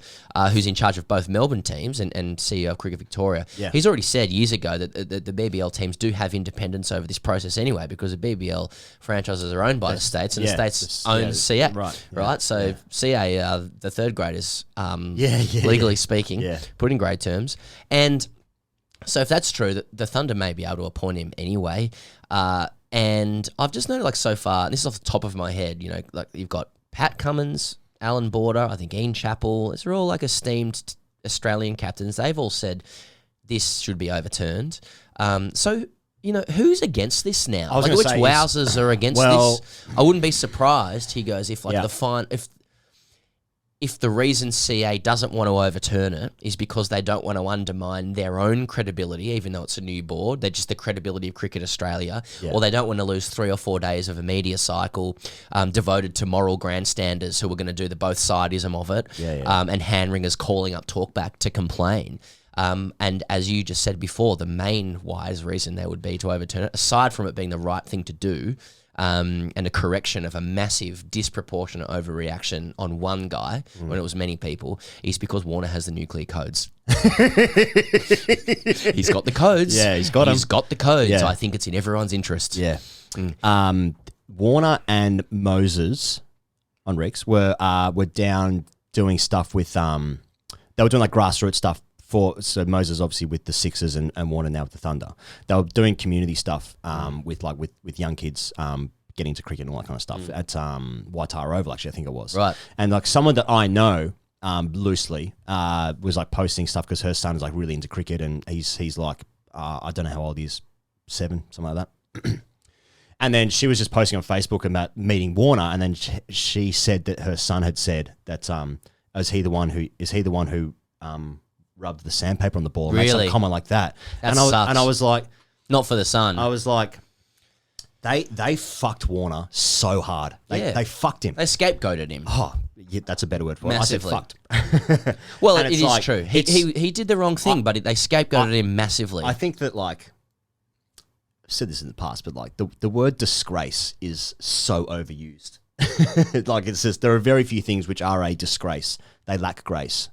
who's in charge of both Melbourne teams and CEO of Cricket Victoria, he's already said years ago that the BBL teams do have independence over this process anyway, because the BBL franchises are owned by the states, and the states own CA. Right? So CA are the third graders, legally speaking, put in grade terms. And so if that's true, the Thunder may be able to appoint him anyway. And I've just noted, so far, and this is off the top of my head, you've got Pat Cummins, Alan Border, I think Ian Chappell. These are all esteemed Australian captains. They've all said this should be overturned. So, who's against this now? Which wowzers are against this? I wouldn't be surprised, he goes, if if the reason CA doesn't want to overturn it is because they don't want to undermine their own credibility, even though it's a new board, they're just the credibility of Cricket Australia, or they don't want to lose 3 or 4 days of a media cycle devoted to moral grandstanders who are going to do the both sidism of it, and hand-wringers calling up talkback to complain. And as you just said before, the main wise reason there would be to overturn it, aside from it being the right thing to do, and a correction of a massive disproportionate overreaction on one guy when it was many people, is because Warner has the nuclear codes. He's got the codes. Yeah, he's got them. He's got the codes. Yeah. I think it's in everyone's interest. Yeah. Warner and Moses on Rex were down doing stuff with they were doing like grassroots stuff. So Moses obviously with the Sixers and Warner now with the Thunder. They were doing community stuff with young kids getting into cricket and all that kind of stuff at Waitara Oval, actually, I think it was. Right. And like someone that I know loosely was like posting stuff because her son is like really into cricket and he's like, I don't know how old he is, 7, something like that. And then she was just posting on Facebook about meeting Warner, and then she said that her son had said that is he the one who rubbed the sandpaper on the ball, and made some comment like that. That and I was like, not for the son. I was like, they fucked Warner so hard. They fucked him. They scapegoated him. Oh, yeah, that's a better word for it. Massively. I said fucked. Well, And it it's is like, true. He did the wrong thing, but they scapegoated him massively. I think that like, I've said this in the past, but like the word disgrace is so overused. Like it's just, there are very few things which are a disgrace. They lack grace.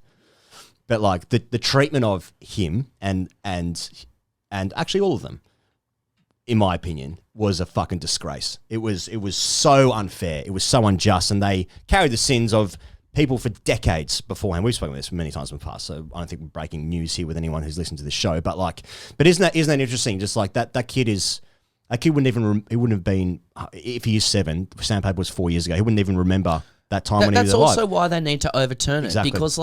But like the treatment of him and actually all of them, in my opinion, was a fucking disgrace. It was so unfair. It was so unjust, and they carried the sins of people for decades beforehand. We've spoken about this many times in the past, so I don't think we're breaking news here with anyone who's listened to this show. But isn't that interesting? Just like that kid wouldn't have been, if he is 7. Sandpaper was 4 years ago. He wouldn't even remember that time when he was alive. That's also why they need to overturn it, because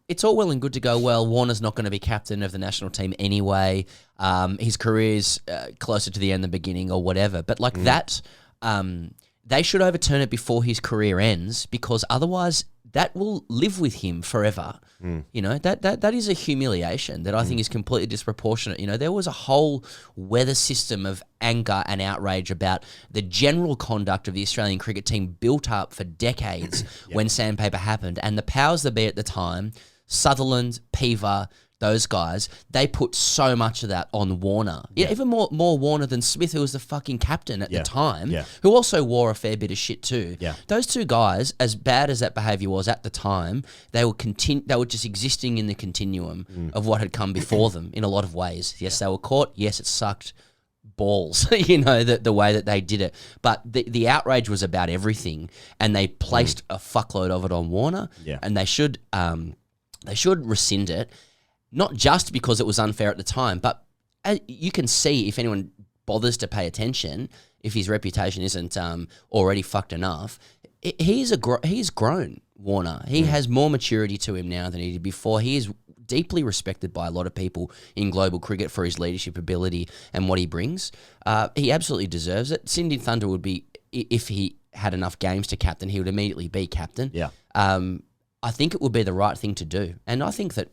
it's all well and good to go, well, Warner's not going to be captain of the national team anyway. His career's closer to the end than the beginning or whatever. But that, they should overturn it before his career ends, because otherwise that will live with him forever. You know, that is a humiliation that I think is completely disproportionate. You know, there was a whole weather system of anger and outrage about the general conduct of the Australian cricket team built up for decades when sandpaper happened. And the powers that be at the time, Sutherland, Peaver, those guys, they put so much of that on Warner. Yeah, even more Warner than Smith, who was the fucking captain at the time, who also wore a fair bit of shit too. Yeah. Those two guys, as bad as that behaviour was at the time, they were just existing in the continuum of what had come before them in a lot of ways. Yes, they were caught. Yes, it sucked balls, you know, the way that they did it. But the outrage was about everything, and they placed a fuckload of it on Warner, and they should rescind it. Not just because it was unfair at the time, but you can see, if anyone bothers to pay attention, if his reputation isn't already fucked enough, he's grown, Warner. He has more maturity to him now than he did before. He is deeply respected by a lot of people in global cricket for his leadership ability and what he brings. He absolutely deserves it. Sydney Thunder would be, if he had enough games to captain, he would immediately be captain. Yeah. I think it would be the right thing to do. And I think that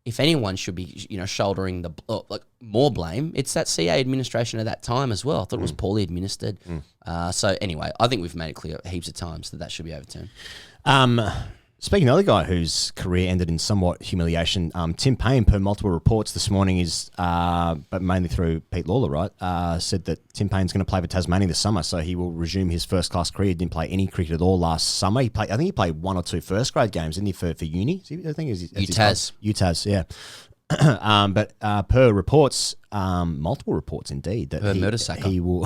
if anyone should be, shouldering the more blame, it's that CA administration at that time as well. I thought it was poorly administered. So anyway, I think we've made it clear heaps of times that should be overturned. Speaking of the guy whose career ended in somewhat humiliation, Tim Paine, per multiple reports this morning, but mainly through Pete Lawler, right, said that Tim Paine's going to play for Tasmania this summer, so he will resume his first-class career. He didn't play any cricket at all last summer. I think he played 1 or 2 first-grade games, didn't he, for uni? I think it was UTAS, yeah. But per reports, multiple reports indeed, that he will...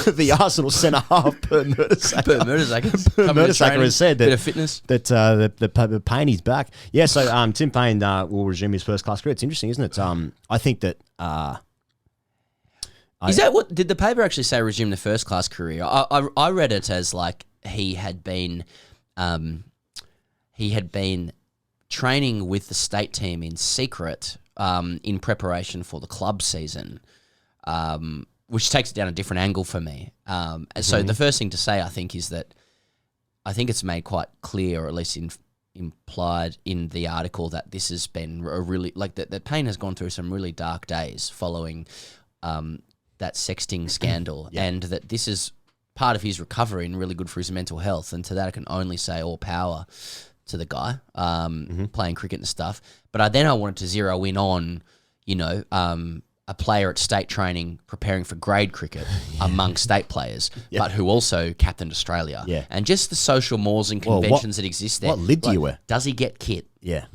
The Arsenal centre half per Mertesacker. Mertesacker has said that, bit of fitness. That the Paine is back. Yeah, so Tim Paine will resume his first class career. It's interesting, isn't it? I think that... is that what... Did the paper actually say resume the first class career? I read it as like he had been training with the state team in secret in preparation for the club season. which takes it down a different angle for me. So the first thing to say, I think, is that I think it's made quite clear, or at least implied in the article, that this has been a really, like, that PAINE has gone through some really dark days following that sexting scandal, and that this is part of his recovery and really good for his mental health. And to that, I can only say all power to the guy playing cricket and stuff. But I wanted to zero in on, a player at state training preparing for grade cricket among state players, but who also captained Australia. Yeah. And just the social mores and conventions that exist there. What lid do you wear? Does he get kit? Yeah.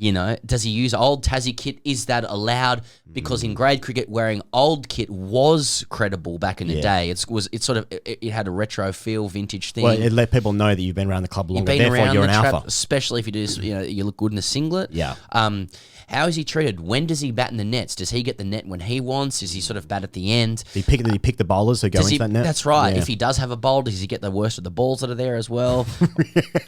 Does he use old Tassie kit? Is that allowed? Because in grade cricket, wearing old kit was credible back in the day. It had a retro feel, vintage thing. Well, it let people know that you've been around the club longer. Therefore, you're an alpha. Especially if you do, you look good in a singlet. Yeah. How is he treated? When does he bat in the nets? Does he get the net when he wants? Does he sort of bat at the end? Did he pick the bowlers who go into that net? That's right. Yeah. If he does have a bowl, does he get the worst of the balls that are there as well?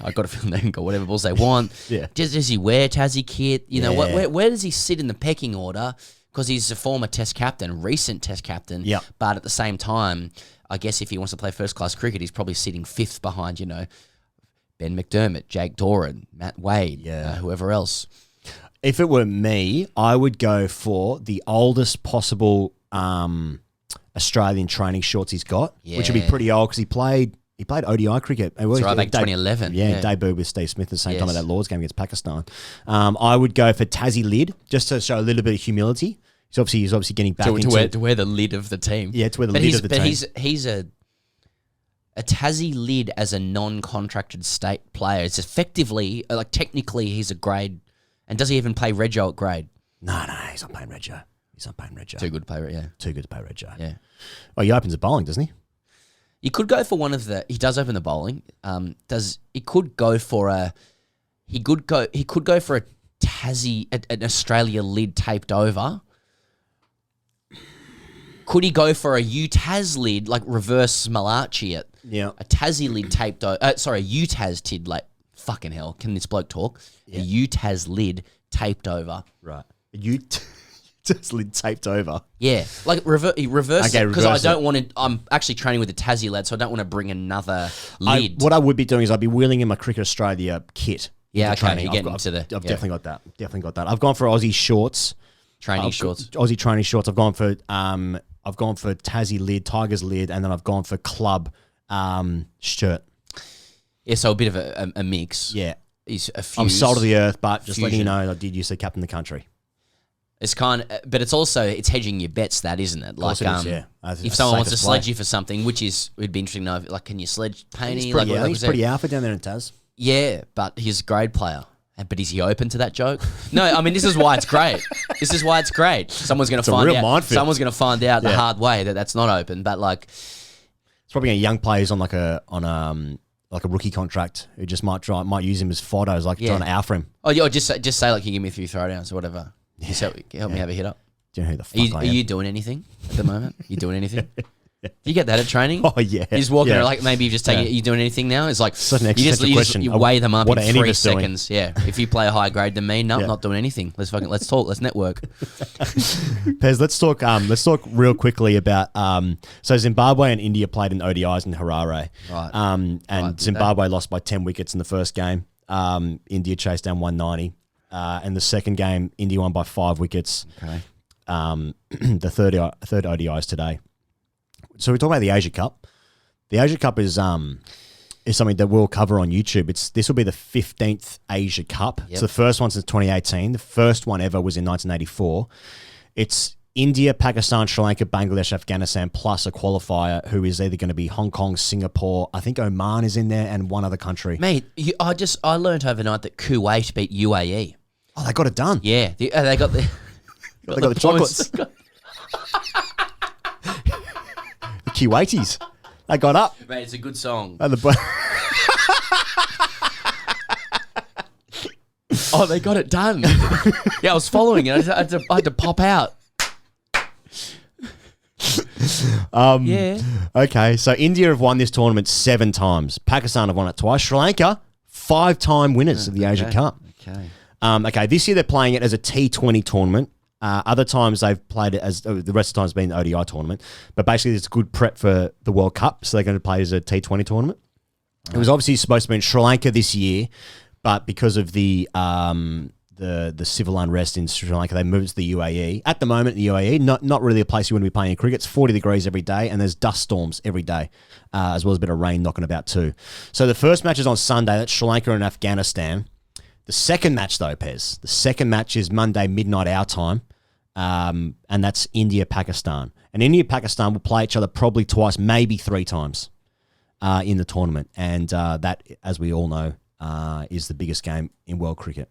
I got a feeling they can go whatever balls they want. Yeah. Does he wear Tassie kit? Where does he sit in the pecking order? Because he's a former Test captain, recent Test captain. Yeah. But at the same time, I guess if he wants to play first class cricket, he's probably sitting fifth behind, Ben McDermott, Jake Doran, Matt Wade, whoever else. If it were me, I would go for the oldest possible Australian training shorts he's got, which would be pretty old because he played ODI cricket. That's right, back 2011. Yeah, debuted with Steve Smith at the same time at that Lord's game against Pakistan. I would go for Tassie lid, just to show a little bit of humility. He's obviously getting back to wear the lid of the team. Yeah, to wear the lid of the team. But he's a Tassie lid as a non-contracted state player. It's effectively, technically, he's a grade. And does he even play Rego at grade? No, he's not playing Rego. Too good to play, Too good to play Rego. Yeah. Oh, he opens the bowling, doesn't he? You could go for he does open the bowling. He could go for a Tassie, an Australia lid taped over. Could he go for a UTAS lid, like reverse Malachi it? Yeah. A Tassie lid taped over. A UTAS tid, like, fucking hell, can this bloke talk? Yeah. A UTAS lid taped over. Right. A UTAS lid taped over? Yeah. Like, reverse okay, because I don't want to... I'm actually training with a Tassie lad, so I don't want to bring another lid. What I would be doing is I'd be wheeling in my Cricket Australia kit. Yeah, okay. Training. You're getting into the... I've definitely got that. Definitely got that. I've gone for Aussie shorts. Aussie training shorts. I've gone for Tassie lid, Tigers lid, and then I've gone for club shirt. Yeah, so a bit of a mix. Yeah. I'm sold to the earth, but just letting you know, I did used to captain the country. It's but it's hedging your bets, that, isn't it? Like, if someone wants to sledge you for something, it'd be interesting to know, like, can you sledge PAINE? He's pretty alpha down there in Taz. Yeah, but he's a grade player. But is he open to that joke? No, I mean, this is why it's great. Someone's going to find out. Someone's going to find out the hard way that that's not open. But, like, it's probably young players on a rookie contract who just might use him as photos, like trying to alpha him. Oh, yeah, just say, like, you give me a few throwdowns or whatever. Yeah. Just help me have a hit up. Do you know who the fuck I am? Are you doing anything at the moment? You doing anything? Do you get that at training? Oh, yeah. You're just walking around, like, maybe you just take it. Are you doing anything now? It's like, such an existential question. You weigh them up in 3 seconds. Yeah. If you play a higher grade than me, I'm not doing anything. Let's talk. Let's network. Pez, let's talk real quickly about, so Zimbabwe and India played in ODIs in Harare. Right. And Zimbabwe lost by 10 wickets in the first game. India chased down 190. And the second game, India won by 5 wickets. Okay. The third ODI is today. So we're talking about the Asia Cup. The Asia Cup is something that we'll cover on YouTube. This will be the 15th Asia Cup. Yep. It's the first one since 2018. The first one ever was in 1984. It's India, Pakistan, Sri Lanka, Bangladesh, Afghanistan, plus a qualifier who is either going to be Hong Kong, Singapore. I think Oman is in there and one other country. Mate, I learned overnight that Kuwait beat UAE. Oh, they got it done. Yeah, they got the they got the chocolates. The Kuwaitis. They got up. Mate, it's a good song. Oh, they got it done. Yeah, I was following it. I had to pop out. Yeah. Okay, so India have won this tournament 7 times. Pakistan have won it twice. Sri Lanka, 5-time winners of the Asia Cup. Okay. Okay, this year they're playing it as a T20 tournament. Other times they've played it as the rest of the time's been the ODI tournament. But basically, it's good prep for the World Cup, so they're going to play as a T20 tournament. It was obviously supposed to be in Sri Lanka this year, but because of the civil unrest in Sri Lanka, they moved to the UAE. At the moment, the UAE, not really a place you want to be playing in cricket. It's 40 degrees every day, and there's dust storms every day, as well as a bit of rain knocking about too. So the first match is on Sunday. That's Sri Lanka and Afghanistan. The second match, though, Pez, the second match is Monday midnight our time, and that's India-Pakistan. And India-Pakistan will play each other probably twice, maybe 3 times in the tournament. And that, as we all know, is the biggest game in world cricket.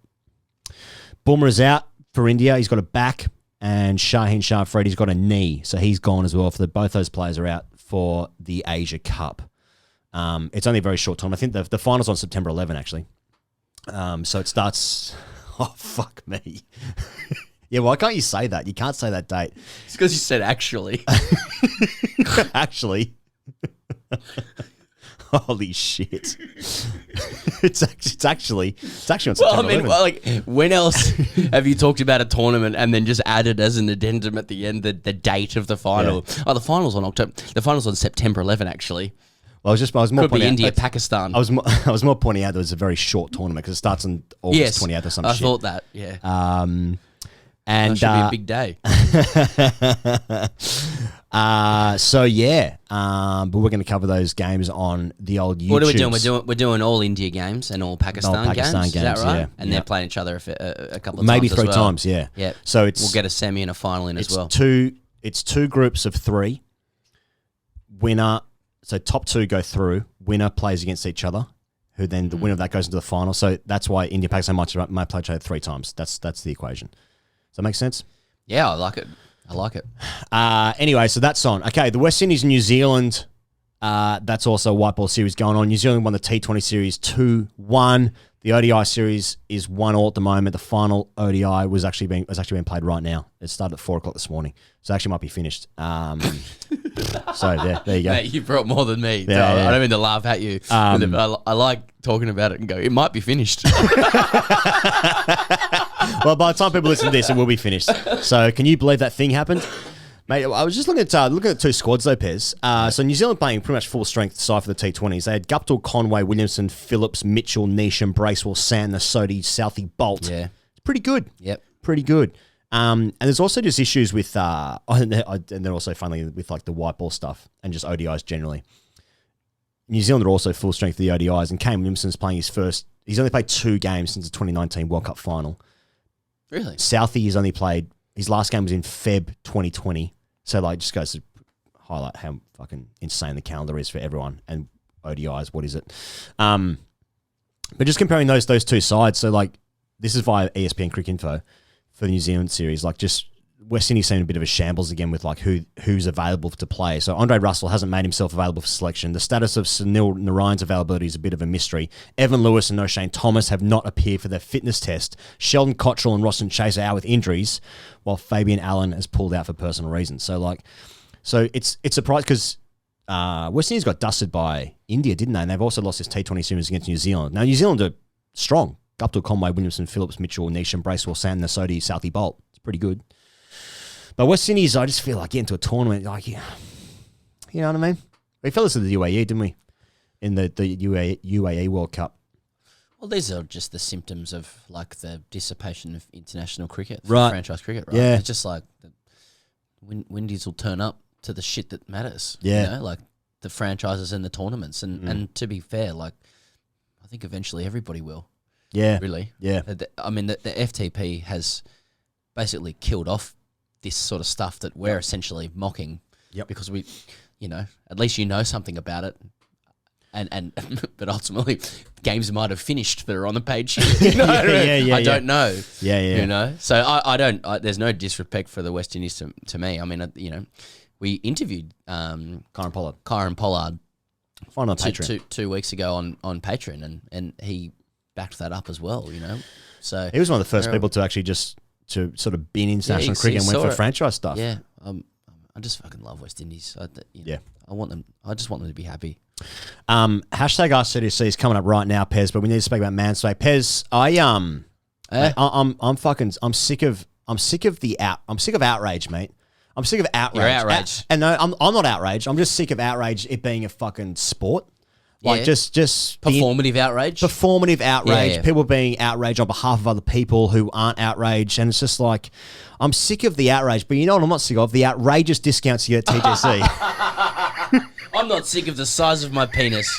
Bumrah's out for India. He's got a back, and Shaheen Shah Afridi's got a knee, so he's gone as well. Both those players are out for the Asia Cup. It's only a very short time. I think the final's on September 11, actually. So it starts... Oh, fuck me. Yeah, why can't you say that? You can't say that date. It's because you said actually. Actually. Holy shit. It's actually on September 11. When else have you talked about a tournament and then just added as an addendum at the end the date of the final? Yeah. Oh, the final's on September 11, actually. Well, I was more Could be pointing India, out, Pakistan. I was more pointing out that it was a very short tournament because it starts on August 28th or something. I thought that, yeah. And that should be a big day. So yeah, but we're going to cover those games on the old YouTube. What are we doing? We're doing all India games and all Pakistan games. Is that right? Yeah, and they're playing each other a couple of maybe times, maybe 3 as well. times. Yeah. Yeah. So we'll get a semi and a final in as well. It's 2 groups of 3. Winner. So top 2 go through. Winner plays against each other. Who then the winner of that goes into the final. So that's why India Pakistan might play each other 3 times. That's the equation. Does that make sense? Yeah, I like it. Anyway, so that's on. Okay, the West Indies and New Zealand. That's also a white ball series going on. New Zealand won the T20 series 2-1. The ODI series is 1-1 at the moment. The final ODI was actually being played right now. It started at 4:00 this morning, so it actually might be finished. So there you go. Mate, you brought more than me. Yeah, I don't mean to laugh at you. I like talking about it and go, it might be finished. Well, by the time people listen to this, it will be finished. So can you believe that thing happened? Mate, I was just looking at 2 squads though, Pez. So New Zealand playing pretty much full strength side for the T20s. They had Guptill, Conway, Williamson, Phillips, Mitchell, Neesham, Bracewell, Sand, Sodhi, Southey, Bolt. Yeah. It's pretty good. Yep. Pretty good. And there's also just issues with, and then also finally with like the white ball stuff and just ODIs generally. New Zealand are also full strength for the ODIs, and Kane Williamson's playing he's only played 2 games since the 2019 World Cup final. Really? Southey has only played, his last game was in Feb 2020. So, like, just goes to highlight how fucking insane the calendar is for everyone. And ODIs, what is it? But just comparing those 2 sides, so, like, this is via ESPN Cricket Info for the New Zealand series. Like, just West Indies seemed a bit of a shambles again with, like, who's available to play. So, Andre Russell hasn't made himself available for selection. The status of Sunil Narayan's availability is a bit of a mystery. Evan Lewis and O'Shane Thomas have not appeared for their fitness test. Sheldon Cottrell and Roston Chase are out with injuries, while Fabian Allen has pulled out for personal reasons. So it's a surprise because West Indies got dusted by India, didn't they? And they've also lost this T20 series against New Zealand. Now, New Zealand are strong. Guptill, Conway, Williamson, Phillips, Mitchell, Neesham, Bracewell, Sand, Sodhi, Southey, Bolt. It's pretty good. But West Indies, I just feel like getting to a tournament, like, you know what I mean? We fell to the UAE, didn't we? In the UAE World Cup. Well, these are just the symptoms of, like, the dissipation of international cricket, right? Franchise cricket, right? Yeah. It's just like Windies will turn up to the shit that matters. Yeah. You know, like the franchises and the tournaments. And to be fair, like, I think eventually everybody will. Yeah. Really. Yeah. I mean, the FTP has basically killed off this sort of stuff that we're essentially mocking. Yep. Because we, at least you know something about it. And but ultimately, games might have finished that are on the page. You know? I don't know. Yeah. So I don't. There's no disrespect for the West Indies to me. I mean, we interviewed Kyron Pollard. Find on Patreon 2 weeks ago on Patreon, and he backed that up as well. So he was one of the first people to actually just to sort of bin international cricket and went for franchise stuff. Yeah. I just fucking love West Indies. I want them. I just want them to be happy. Hashtag AskTGC is coming up right now, Pez, but we need to speak about Mansway. Pez, I'm sick of I'm sick of outrage, mate. I'm sick of outrage. You're outraged. And no, I'm not outraged. I'm just sick of outrage. It being a fucking sport. Like Yeah. just Performative outrage. performative outrage, Yeah. people being outraged on behalf of other people who aren't outraged, and it's just like, I'm sick of the outrage. But you know what I'm not sick of? The outrageous discounts you get at TGC. I'm not sick of the size of my penis,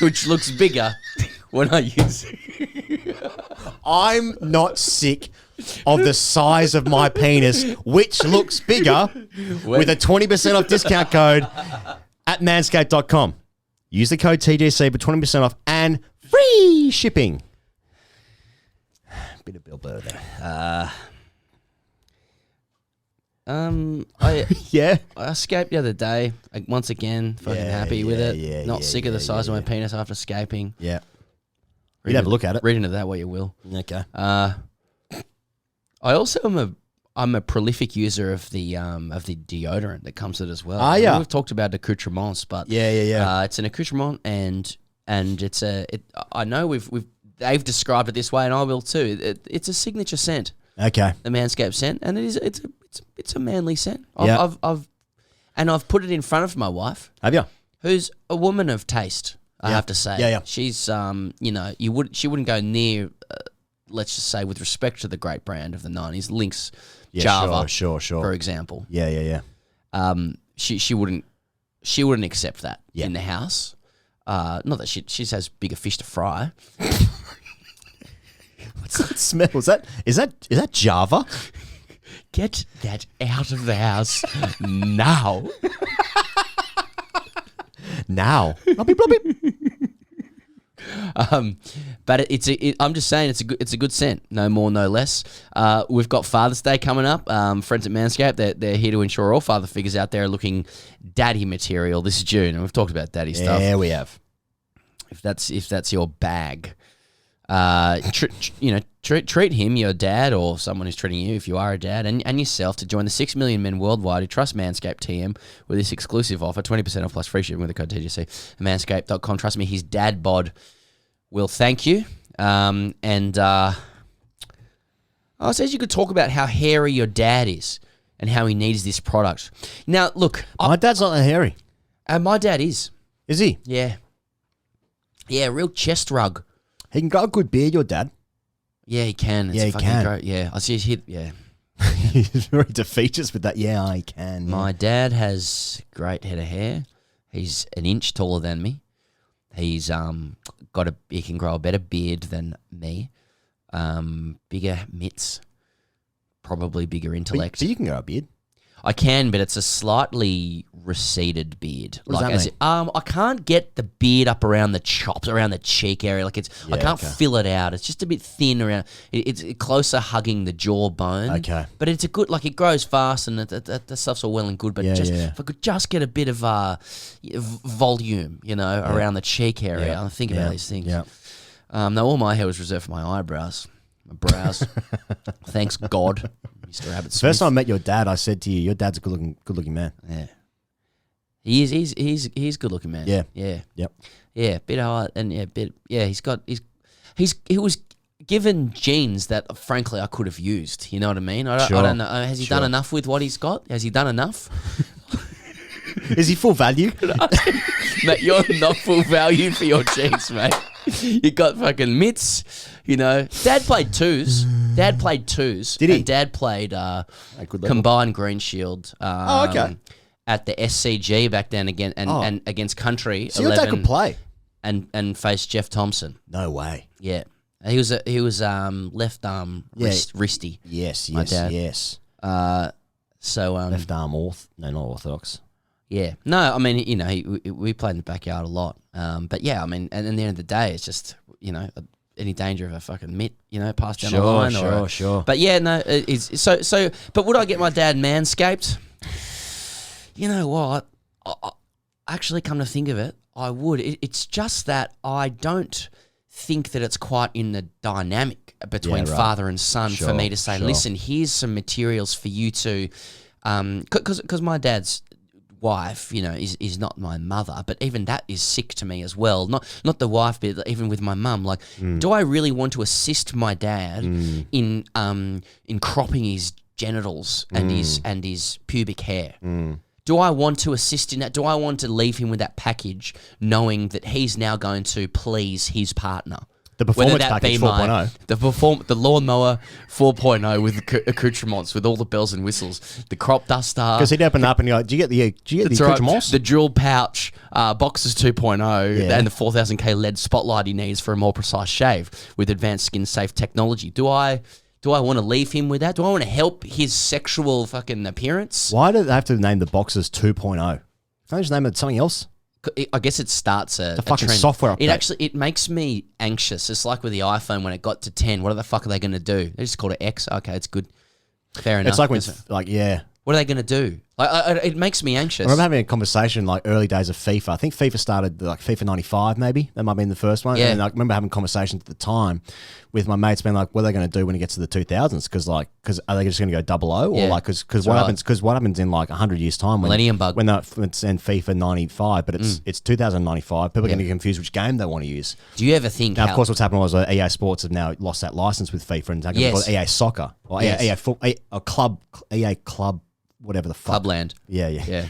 which looks bigger when I use it. I'm not sick of the size of my penis, which looks bigger, with a 20% off discount code at manscaped.com. Use the code TGC for 20% off and free shipping. Bit of Bill Burr there. Yeah. I escaped the other day. Like, once again, fucking happy with it. Not sick of the size of my penis after escaping. Yeah. You'd have a look at it. Read into that what you will. Okay. I also I'm a prolific user of the deodorant that comes with it as well. Ah, yeah. We've talked about accoutrements, but Yeah. it's an accoutrement and it's I know they've described it this way, and I will too. It's a signature scent, Okay. the Manscaped scent, and it's a manly scent. Yeah. I've put it in front of my wife, Have you? who's a woman of taste. I have to say, Yeah. she's she wouldn't go near. Let's just say, with respect to the great brand of the 90s, Lynx, Java, Sure. for example. Yeah. She wouldn't accept that in the house. Not that she has bigger fish to fry. What's that smell? Is that Java? Get that out of the house now. Now. Blobby, blobby. But I'm just saying it's a good scent, no more, no less. We've got Father's Day coming up. Friends at Manscaped, they're here to ensure all father figures out there are looking daddy material this June, and we've talked about daddy stuff. Yeah, we have. If that's your bag, treat him, your dad, or someone who's treating you, if you are a dad, and yourself, to join the 6 million men worldwide who trust Manscaped TM with this exclusive offer, 20% off plus free shipping with the code TGC at manscaped.com. Trust me, his dad bod will thank you. I said you could talk about how hairy your dad is and how he needs this product. Now, look, My dad's not that hairy. my dad is. Is he? Yeah, real chest rug. He can got a good beard, your dad. Yeah, he can. It's Yeah, he fucking can. Great. Yeah, I see his hit. Yeah. He's very defeatist with that. Yeah, I can. My dad has great head of hair. He's an inch taller than me. He's he can grow a better beard than me. Bigger mitts, probably bigger intellect. So you can grow a beard. I can, but it's a slightly receded beard. What does that mean? I can't get the beard up around the chops, around the cheek area. Like I can't fill it out. It's just a bit thin around. It's closer hugging the jawbone. Okay. But it's a good, like, it grows fast and that stuff's all well and good. But if I could just get a bit of volume, around the cheek area. I think about these things. Yeah. No, all my hair was reserved for my eyebrows. My brows. Thanks God, Mr. Abbott Smith. First time I met your dad, I said to you, "Your dad's a good looking man." Yeah, he is. He's good looking man. Yeah. Yep. Yeah, bit hard and he was given genes that frankly I could have used. You know what I mean? I don't know. Has he done enough with what he's got? Has he done enough? Is he full value? Mate, you're not full value for your genes, mate. You got fucking mitts, Dad played twos. Did he? And Dad played good level. combined green shield. Okay. At the SCG back then again, and against Country. So your dad could play? And faced Jeff Thompson. No way. Yeah, he was left arm wristy. Yes. My dad. Yes. So Left arm not orthodox. Yeah. No, I mean, we played in the backyard a lot. But yeah, I mean, and at the end of the day, it's just, any danger of a fucking mitt, passed down the line. Sure. But yeah, no, it's so. But would I get my dad manscaped? You know what? I actually, come to think of it, I would. It's just that I don't think that it's quite in the dynamic between father and son for me to say, listen, here's some materials for you to, because my dad's wife, you know, is not my mother, but even that is sick to me as well. Not the wife, but even with my mum. Like, do I really want to assist my dad in cropping his genitals and his pubic hair? Do I want to assist in that? Do I want to leave him with that package, knowing that he's now going to please his partner? The performance package 4.0. The lawnmower 4.0 with the accoutrements, with all the bells and whistles, the crop duster. Because he'd open up and go, do you get the accoutrements? The drill pouch, boxes 2.0, and the 4000K LED spotlight he needs for a more precise shave with advanced skin safe technology. Do I want to leave him with that? Do I want to help his sexual fucking appearance? Why do they have to name the boxes 2.0? Can't they just name it something else? I guess it starts a fucking trend. software update. It makes me anxious. It's like with the iPhone when it got to 10. What the fuck are they going to do? They just called it X. Okay, it's good. Fair enough. It's like when, what are they going to do? It makes me anxious. I remember having a conversation like early days of FIFA. I think FIFA started like FIFA 95 maybe. That might have been the first one. Yeah. And I remember having conversations at the time with my mates being like, what are they going to do when it gets to the 2000s? Because are they just going to go 00? Or like, because what happens in like 100 years time when Millennium Bug. When it's in FIFA 95, but it's 2095. People are going to get confused which game they want to use. Do you ever think now, of course, what's happened was EA Sports have now lost that license with FIFA and they're called EA Soccer or EA Club, whatever the fuck. Clubland. Yeah.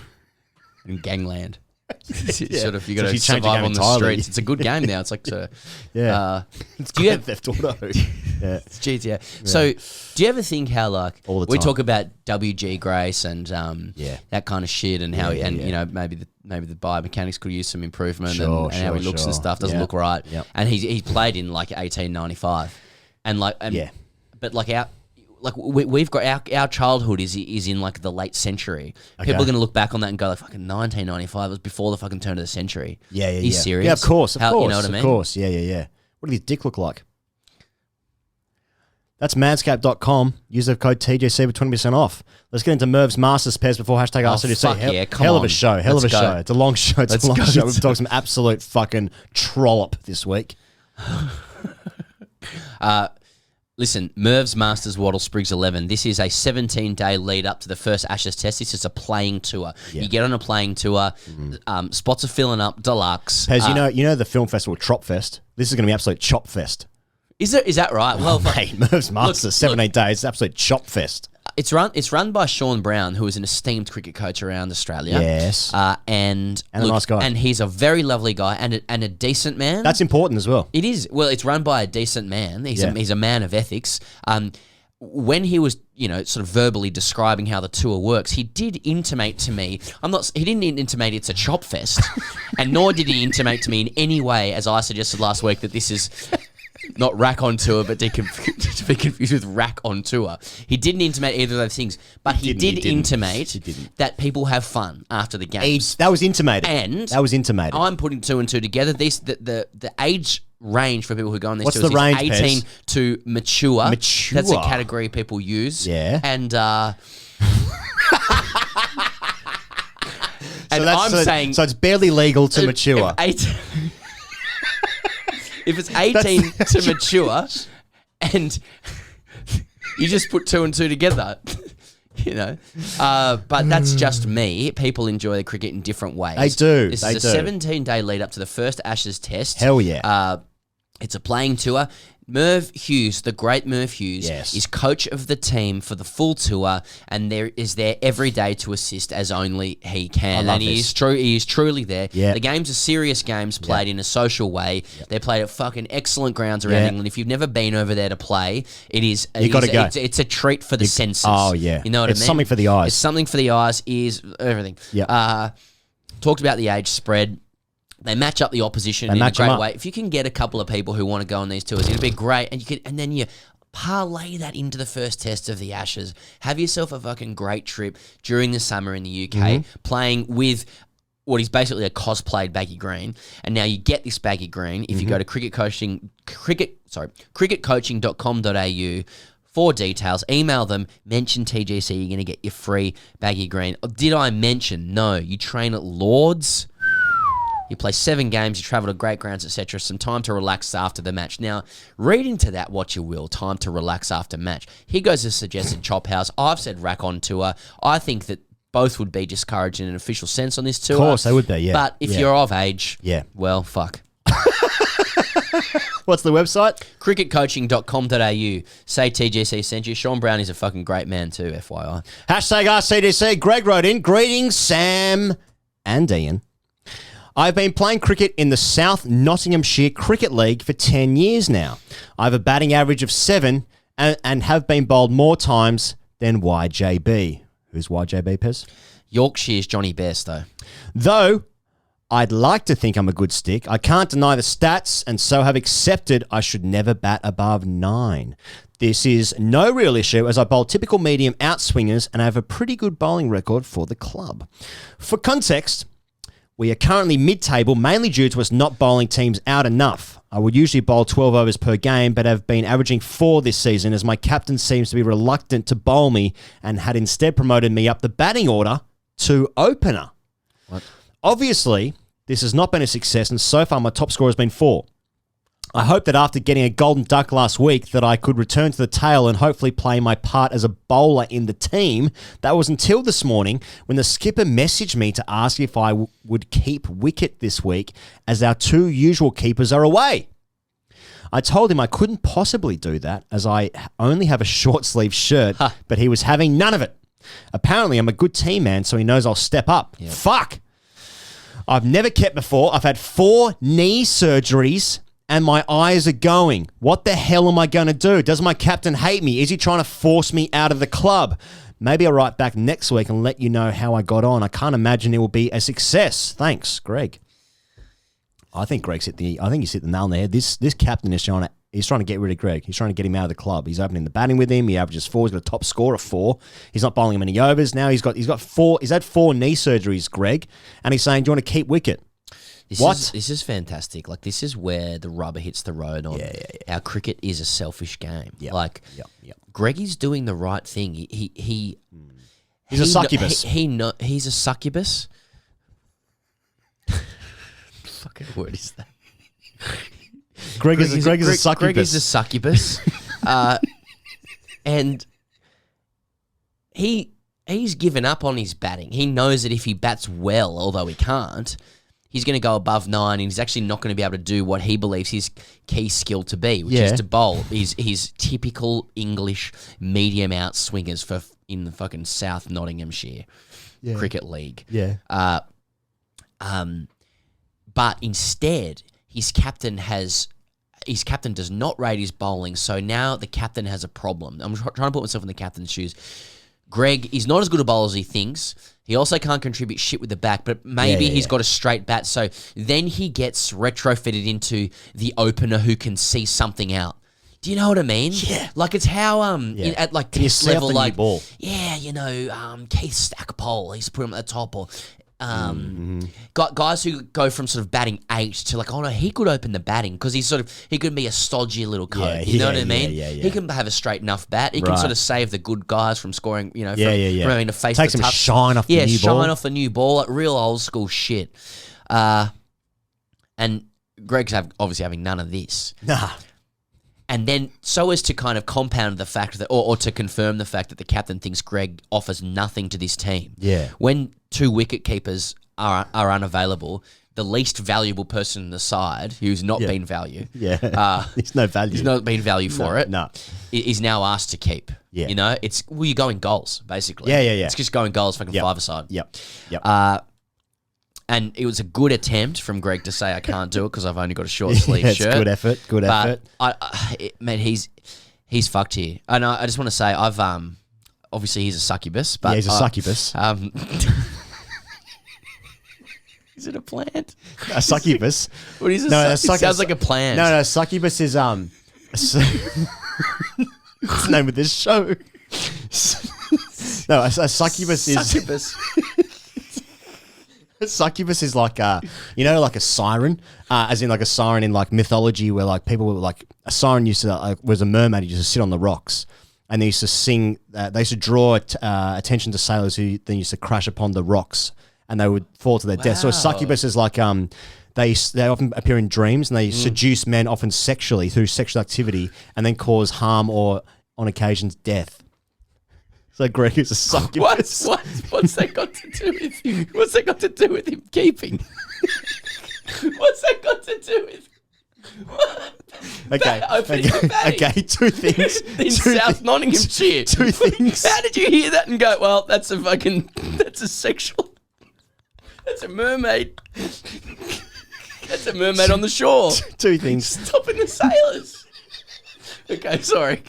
And Gangland. Sort of, you got to change the survive game on the entirely. streets. It's a good game now. It's like it's Grand Theft Auto. Yeah. It's GTA. So, do you ever think how like All the we time. talk about WG Grace and that kind of shit and how you know maybe the biomechanics could use some improvement and how he looks and stuff doesn't look right. Yep. And he played in like 1895, and but like we've got our childhood is in like the late century. People are going to look back on that and go like, fucking 1995 was before the fucking turn of the century. Yeah. He's serious. Yeah, of course. You know what I mean? Of course. Yeah. What does his dick look like? That's manscaped.com. Use the code TGC for 20% off. Let's get into Merv's Masters pairs before hashtag AskTGC. Fuck yeah, come hell on. of a show. Hell of a show. It's a long show. It's a long show. We've talked some absolute fucking trollop this week. Listen, Merv's Masters Waddle Spriggs 11. This is a 17-day lead up to the first Ashes test. This is a playing tour. Yeah. You get on a playing tour. Spots are filling up deluxe. Pez, you know the film festival Trop Fest? This is going to be absolute chop fest. Is that right? Well, mate, Merv's Masters, 17 days, absolute chop fest. It's run by Sean Brown, who is an esteemed cricket coach around Australia. Yes. And a nice guy. And he's a very lovely guy and a decent man. That's important as well. It is. Well, it's run by a decent man. He's a man of ethics. When he was, sort of verbally describing how the tour works, he did intimate to me. He didn't intimate it's a chop fest, and nor did he intimate to me in any way, as I suggested last week, that this is not rack on tour, but to be confused with rack on tour. He didn't intimate either of those things, but he did intimate that people have fun after the games. That was intimated. And that was intimated. I'm putting two and two together. The age range for people who go on these What's tours the range, is 18 Pez? to mature. Mature. That's a category people use. Yeah. And so it's barely legal to mature. If it's 18 to mature, and you just put two and two together, but that's just me. People enjoy the cricket in different ways. They do. This is a 17-day lead up to the first Ashes test. Hell yeah. It's a playing tour. Merv Hughes, the great Merv Hughes, is coach of the team for the full tour, and is there every day to assist as only he can. And he is truly there. Yeah. The games are serious games played in a social way. They're played at fucking excellent grounds around England. If you've never been over there to play, you got to go. It's a treat for the senses. Oh yeah, you know what I mean? It's something for the eyes. It's something for the eyes, ears, everything. Yeah. Talked about the age spread. They match up the opposition in a great way. If you can get a couple of people who want to go on these tours, it'd be great. And then you parlay that into the first test of the Ashes. Have yourself a fucking great trip during the summer in the UK, playing with what is basically a cosplayed baggy green. And now you get this baggy green if you go to cricketcoaching.com.au for details. Email them, mention TGC, you're going to get your free baggy green. Did I mention? No, you train at Lord's. You play 7 games, you travel to great grounds, etc. Some time to relax after the match. Now, read into that what you will, time to relax after match. Here goes a suggested chop house. I've said rack on tour. I think that both would be discouraged in an official sense on this tour. Of course, they would be, yeah. But if you're of age, well, fuck. What's the website? cricketcoaching.com.au. Say TGC sent you. Sean Brown is a fucking great man too, FYI. Hashtag AskTGC. Greg wrote in, greetings, Sam and Ian. I've been playing cricket in the South Nottinghamshire Cricket League for 10 years now. I have a batting average of 7 and have been bowled more times than YJB. Who's YJB, Pez? Yorkshire's Johnny Best, Though I'd like to think I'm a good stick, I can't deny the stats and so have accepted I should never bat above 9. This is no real issue as I bowl typical medium outswingers and I have a pretty good bowling record for the club. For context, we are currently mid-table, mainly due to us not bowling teams out enough. I would usually bowl 12 overs per game, but have been averaging 4 this season as my captain seems to be reluctant to bowl me and had instead promoted me up the batting order to opener. What? Obviously, this has not been a success, and so far my top score has been 4. I hope that after getting a golden duck last week that I could return to the tail and hopefully play my part as a bowler in the team. That was until this morning when the skipper messaged me to ask if I would keep wicket this week as our 2 usual keepers are away. I told him I couldn't possibly do that as I only have a short sleeve shirt, but he was having none of it. Apparently I'm a good team man, so he knows I'll step up. Yeah. Fuck! I've never kept before. I've had 4 knee surgeries and my eyes are going. What the hell am I going to do? Does my captain hate me? Is he trying to force me out of the club? Maybe I'll write back next week and let you know how I got on. I can't imagine it will be a success. Thanks, Greg. I think he's hit the nail on the head. This captain is trying to get rid of Greg. He's trying to get him out of the club. He's opening the batting with him. He averages 4. He's got a top score of 4. He's not bowling him any overs. Now he's got 4. He's had 4 knee surgeries, Greg, and he's saying, "Do you want to keep wicket?" This is fantastic. Like, this is where the rubber hits the road on how cricket is a selfish game. Yep. Greggy's doing the right thing. He's a succubus. He's a succubus. Fucking word is that? Greg is a succubus. Greg is a succubus. And he's given up on his batting. He knows that if he bats well, although he can't, he's going to go above 9 and he's actually not going to be able to do what he believes his key skill to be, which is to bowl. He's typical English medium out swingers in the fucking South Nottinghamshire Cricket League. Yeah. But instead, his captain does not rate his bowling, so now the captain has a problem. I'm trying to put myself in the captain's shoes. Greg is not as good a bowler as he thinks. He also can't contribute shit with the back, but maybe he's got a straight bat. So then he gets retrofitted into the opener who can see something out. Do you know what I mean? Yeah. Like, it's how at like test level, like ball. Keith Stackpole, he's put him at the top, or guys who go from sort of batting 8 to like, oh no, he could open the batting because he could be a stodgy little coat. You know what I mean? He can have a straight enough bat. He can sort of save the good guys from scoring. From having to face Take the some tough shine off the new ball. Shine off the new ball, like real old school shit. And Greg's obviously having none of this. Nah. And then, so as to kind of compound the fact that, or to confirm the fact that the captain thinks Greg offers nothing to this team. Yeah. When 2 wicket keepers are unavailable, the least valuable person in the side, who's not been value. Yeah. There's no value. He's not been value for it. No. Is now asked to keep. Yeah. You know, you're going goals, basically. Yeah. It's just going goals, fucking 5-a-side. Yep. And it was a good attempt from Greg to say, I can't do it because I've only got a short sleeve shirt. Good effort. Good effort. Man, he's fucked here. And I just want to say, I've obviously he's a succubus, but he's a succubus. Is it a plant? A succubus. What is it? No, It sounds like a plant. No, succubus is What's the name of this show? No, a succubus is Succubus. Succubus is like like a siren, as in like a siren in like mythology, where like people were like a siren used to was a mermaid who used to sit on the rocks, and they used to sing. They used to draw attention to sailors who then used to crash upon the rocks, and they would fall to their death. So a succubus is like they often appear in dreams, and they seduce men often sexually through sexual activity, and then cause harm or on occasions death. So Greg is a succubus. What's that got to do with him? What's that got to do with him keeping? What's that got to do with? Okay. Opening the bank. Okay. Two things. In South Nottinghamshire. Two things. How did you hear that and go, well, that's a mermaid. That's a mermaid on the shore. Two things. Stopping the sailors. Okay, sorry.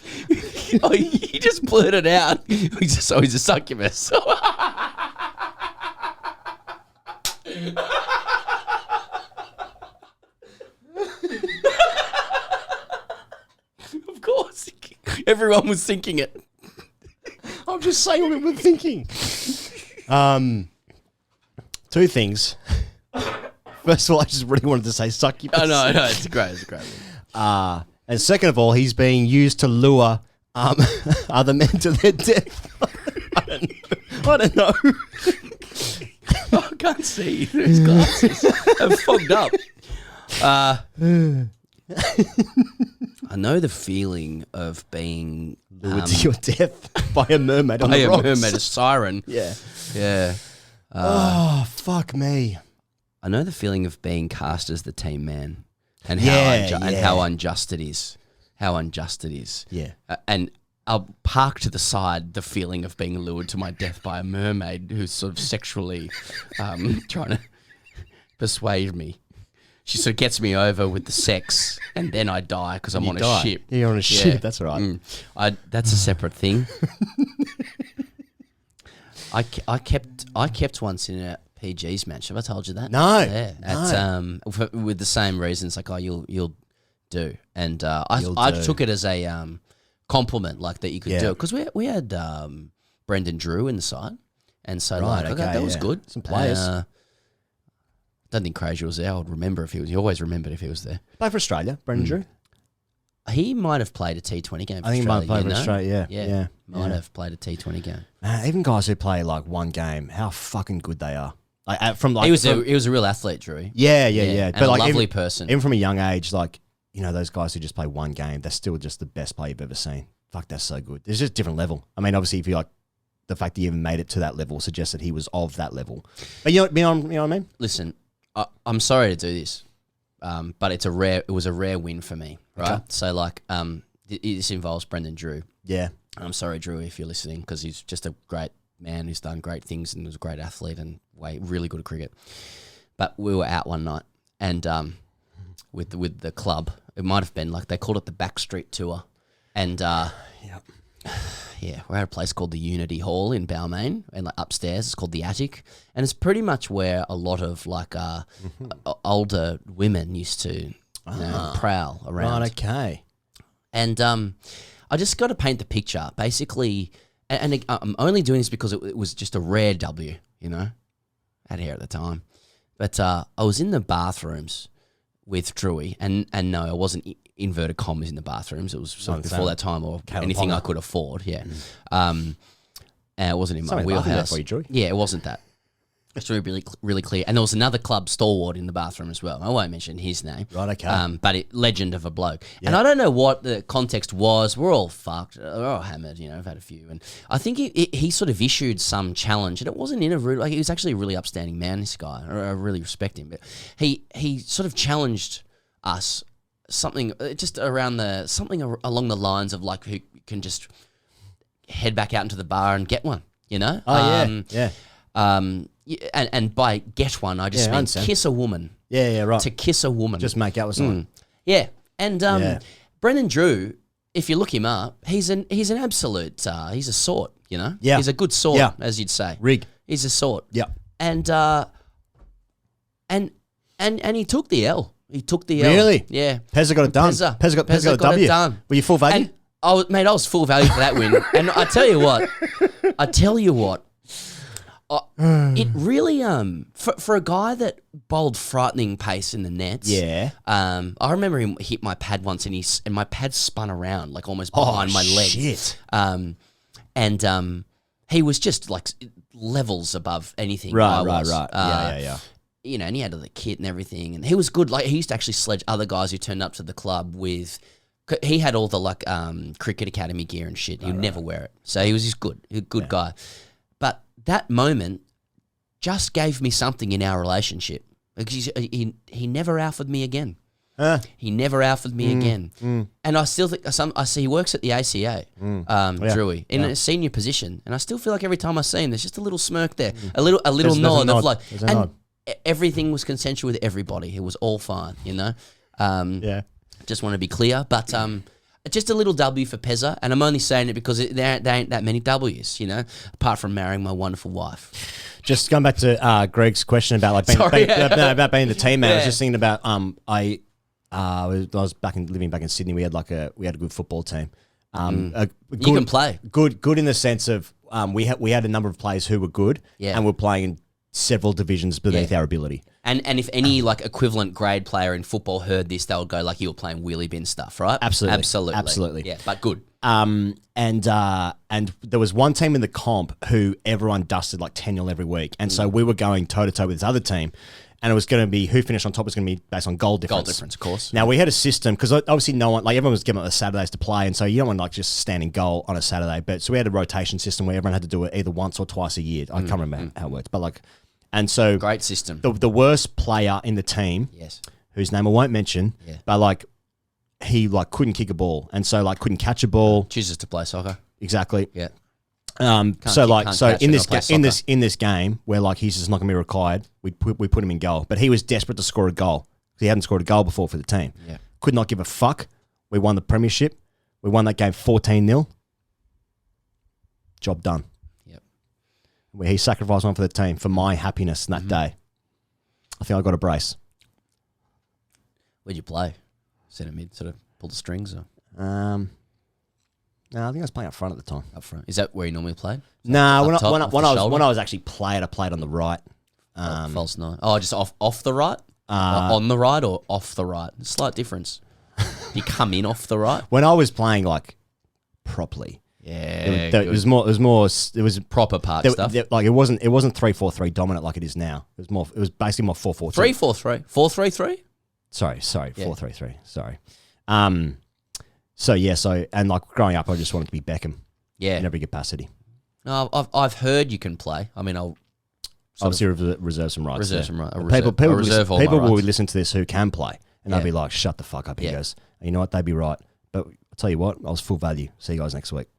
Oh, he just blurted out. He's a succubus. Of course. Everyone was thinking it. I'm just saying what we were thinking. Two things. First of all, I just really wanted to say succubus. Oh, no, it's great one. And second of all, he's being used to lure other men to their death. I don't know. I can't see through his glasses. I'm fogged up. I know the feeling of being Lured to your death by a mermaid on by the a rocks. mermaid, a siren. Yeah. Yeah. Fuck me. I know the feeling of being cast as the team man, and Yeah, how unjust it is. How unjust it is. Yeah. And I'll park to the side the feeling of being lured to my death by a mermaid who's sort of sexually trying to persuade me. She sort of gets me over with the sex, and then I die because I'm on a ship. Yeah, you're on a ship. That's all right. That's a separate thing. I kept once in a PG's match. Have I told you that? No. Yeah. With the same reasons, like, oh, you'll do, and I took it as a compliment, like that you could do it, because we had Brendan Drew in the side, and so that was good. Some players. Don't think Crazier was there. I would remember if he was. He always remembered if he was there. Play for Australia, Brendan Drew. He might have played a T20 game for I think Australia. he might have played for Australia, yeah. Might have played a T20 game. Even guys who play like one game, how fucking good they are. He was a real athlete, Drew. Yeah. And a lovely person. Even from a young age, like, you know, those guys who just play one game, they're still just the best player you've ever seen. Fuck, that's so good. There's just a different level. I mean, obviously, if you like, the fact that he even made it to that level suggests that he was of that level. But you know what I mean? Listen, I'm sorry to do this, but it was a rare win for me, right? Okay. So, like, this involves Brendan Drew. Yeah. I'm sorry, Drew, if you're listening, because he's just a great man who's done great things and was a great athlete and really good at cricket. But we were out one night, and with the club, it might have been like they called it the Backstreet Tour, and yeah, we're at a place called the Unity Hall in Balmain, and like upstairs it's called the Attic, and it's pretty much where a lot of like older women used to prowl around. Right, okay. And I just got to paint the picture, basically, and I'm only doing this because it was just a rare W, you know, I had hair at the time, but I was in the bathrooms with Drewy, and no, I wasn't inverted commas in the bathrooms. It was sort of before that time, or anything I could afford. Yeah, and it wasn't in my wheelhouse. For you, Drew. Yeah, it wasn't that. It's really clear. And there was another club stalwart in the bathroom as well. I won't mention his name. Right, okay. But legend of a bloke. Yeah. And I don't know what the context was. We're all fucked. We're all hammered, you know. I've had a few. And I think he sort of issued some challenge. And it wasn't in a rude... Like, he was actually a really upstanding man, this guy. I really respect him. But he sort of challenged us something just around something along the lines of, like, who can just head back out into the bar and get one, you know? Oh, yeah. And by get one, I just mean kiss a woman. Yeah, right. To kiss a woman. Just make out with someone. Yeah. And Brendan Drew, if you look him up, he's an absolute, he's a sort, you know? Yeah. He's a good sort, as you'd say. Rig. He's a sort. Yeah. And he took the L. He took the L. Really? Yeah. Pezza got it done. Pezza got a W. it done. Were you full value? And I was full value for that win. And I tell you what, it really for a guy that bowled frightening pace in the nets. Yeah. I remember him hit my pad once, and my pad spun around like almost behind my leg. Shit. And he was just like levels above anything. Right. I was. Yeah. You know, and he had the kit and everything, and he was good. Like, he used to actually sledge other guys who turned up to the club with he had all the cricket academy gear and shit. He would never wear it. So he was just good. He was a good guy. But that moment just gave me something in our relationship. Because he never alphaed me again. He never alphaed me again. And I still think I see he works at the ACA, Drewy, in a senior position. And I still feel like every time I see him, there's just a little smirk there, a little nod of like, and everything was consensual with everybody. It was all fine, you know. Just want to be clear, but just a little W for Pezza, and I'm only saying it because there ain't that many W's, you know, apart from marrying my wonderful wife. Just going back to Greg's question about like being, about being the team man. I was just thinking about I was living back in Sydney. We had a good football team. You can play good in the sense of we had a number of players who were good, and were playing in several divisions beneath our ability. And if any equivalent grade player in football heard this, they would go you were playing wheelie bin stuff, right? Absolutely. Yeah, but good. And there was one team in the comp who everyone dusted 10-0 every week, and so we were going toe to toe with this other team, and it was going to be who finished on top was going to be based on goal difference. Goal difference, of course. Now we had a system because obviously no one everyone was given the Saturdays to play, and so you don't want just stand in goal on a Saturday. But so we had a rotation system where everyone had to do it either once or twice a year. I can't remember how it works, but and so great system. The worst player in the team, whose name I won't mention, but he couldn't kick a ball, and so couldn't catch a ball. Chooses to play soccer. Exactly. Yeah. In this game where he's just not going to be required, we put him in goal. But he was desperate to score a goal. He hadn't scored a goal before for the team. Yeah. Could not give a fuck. We won the premiership. We won that game 14-0. Job done. Where he sacrificed one for the team for my happiness in that day. I think I got a brace. Where'd you play? Centre mid, sort of pull the strings? Or? No, I think I was playing up front at the time. Up front. Is that where you normally played? No, when I was actually played, I played on the right. False nine. Oh, just off the right? On the right or off the right? Slight difference. You come in off the right? When I was playing properly. Yeah, it was proper park stuff. It wasn't 3-4-3 dominant like it is now. It was basically more 4-4-2. 3-4-3. 4-3-3? Sorry, 4-3-3. Sorry. And growing up, I just wanted to be Beckham. Yeah, in every capacity. No, I've heard you can play. I mean, I'll obviously reserve some rights. People will listen to this who can play, and they'll be like, "Shut the fuck up." He goes, "You know what? They'd be right." But I'll tell you what, I was full value. See you guys next week.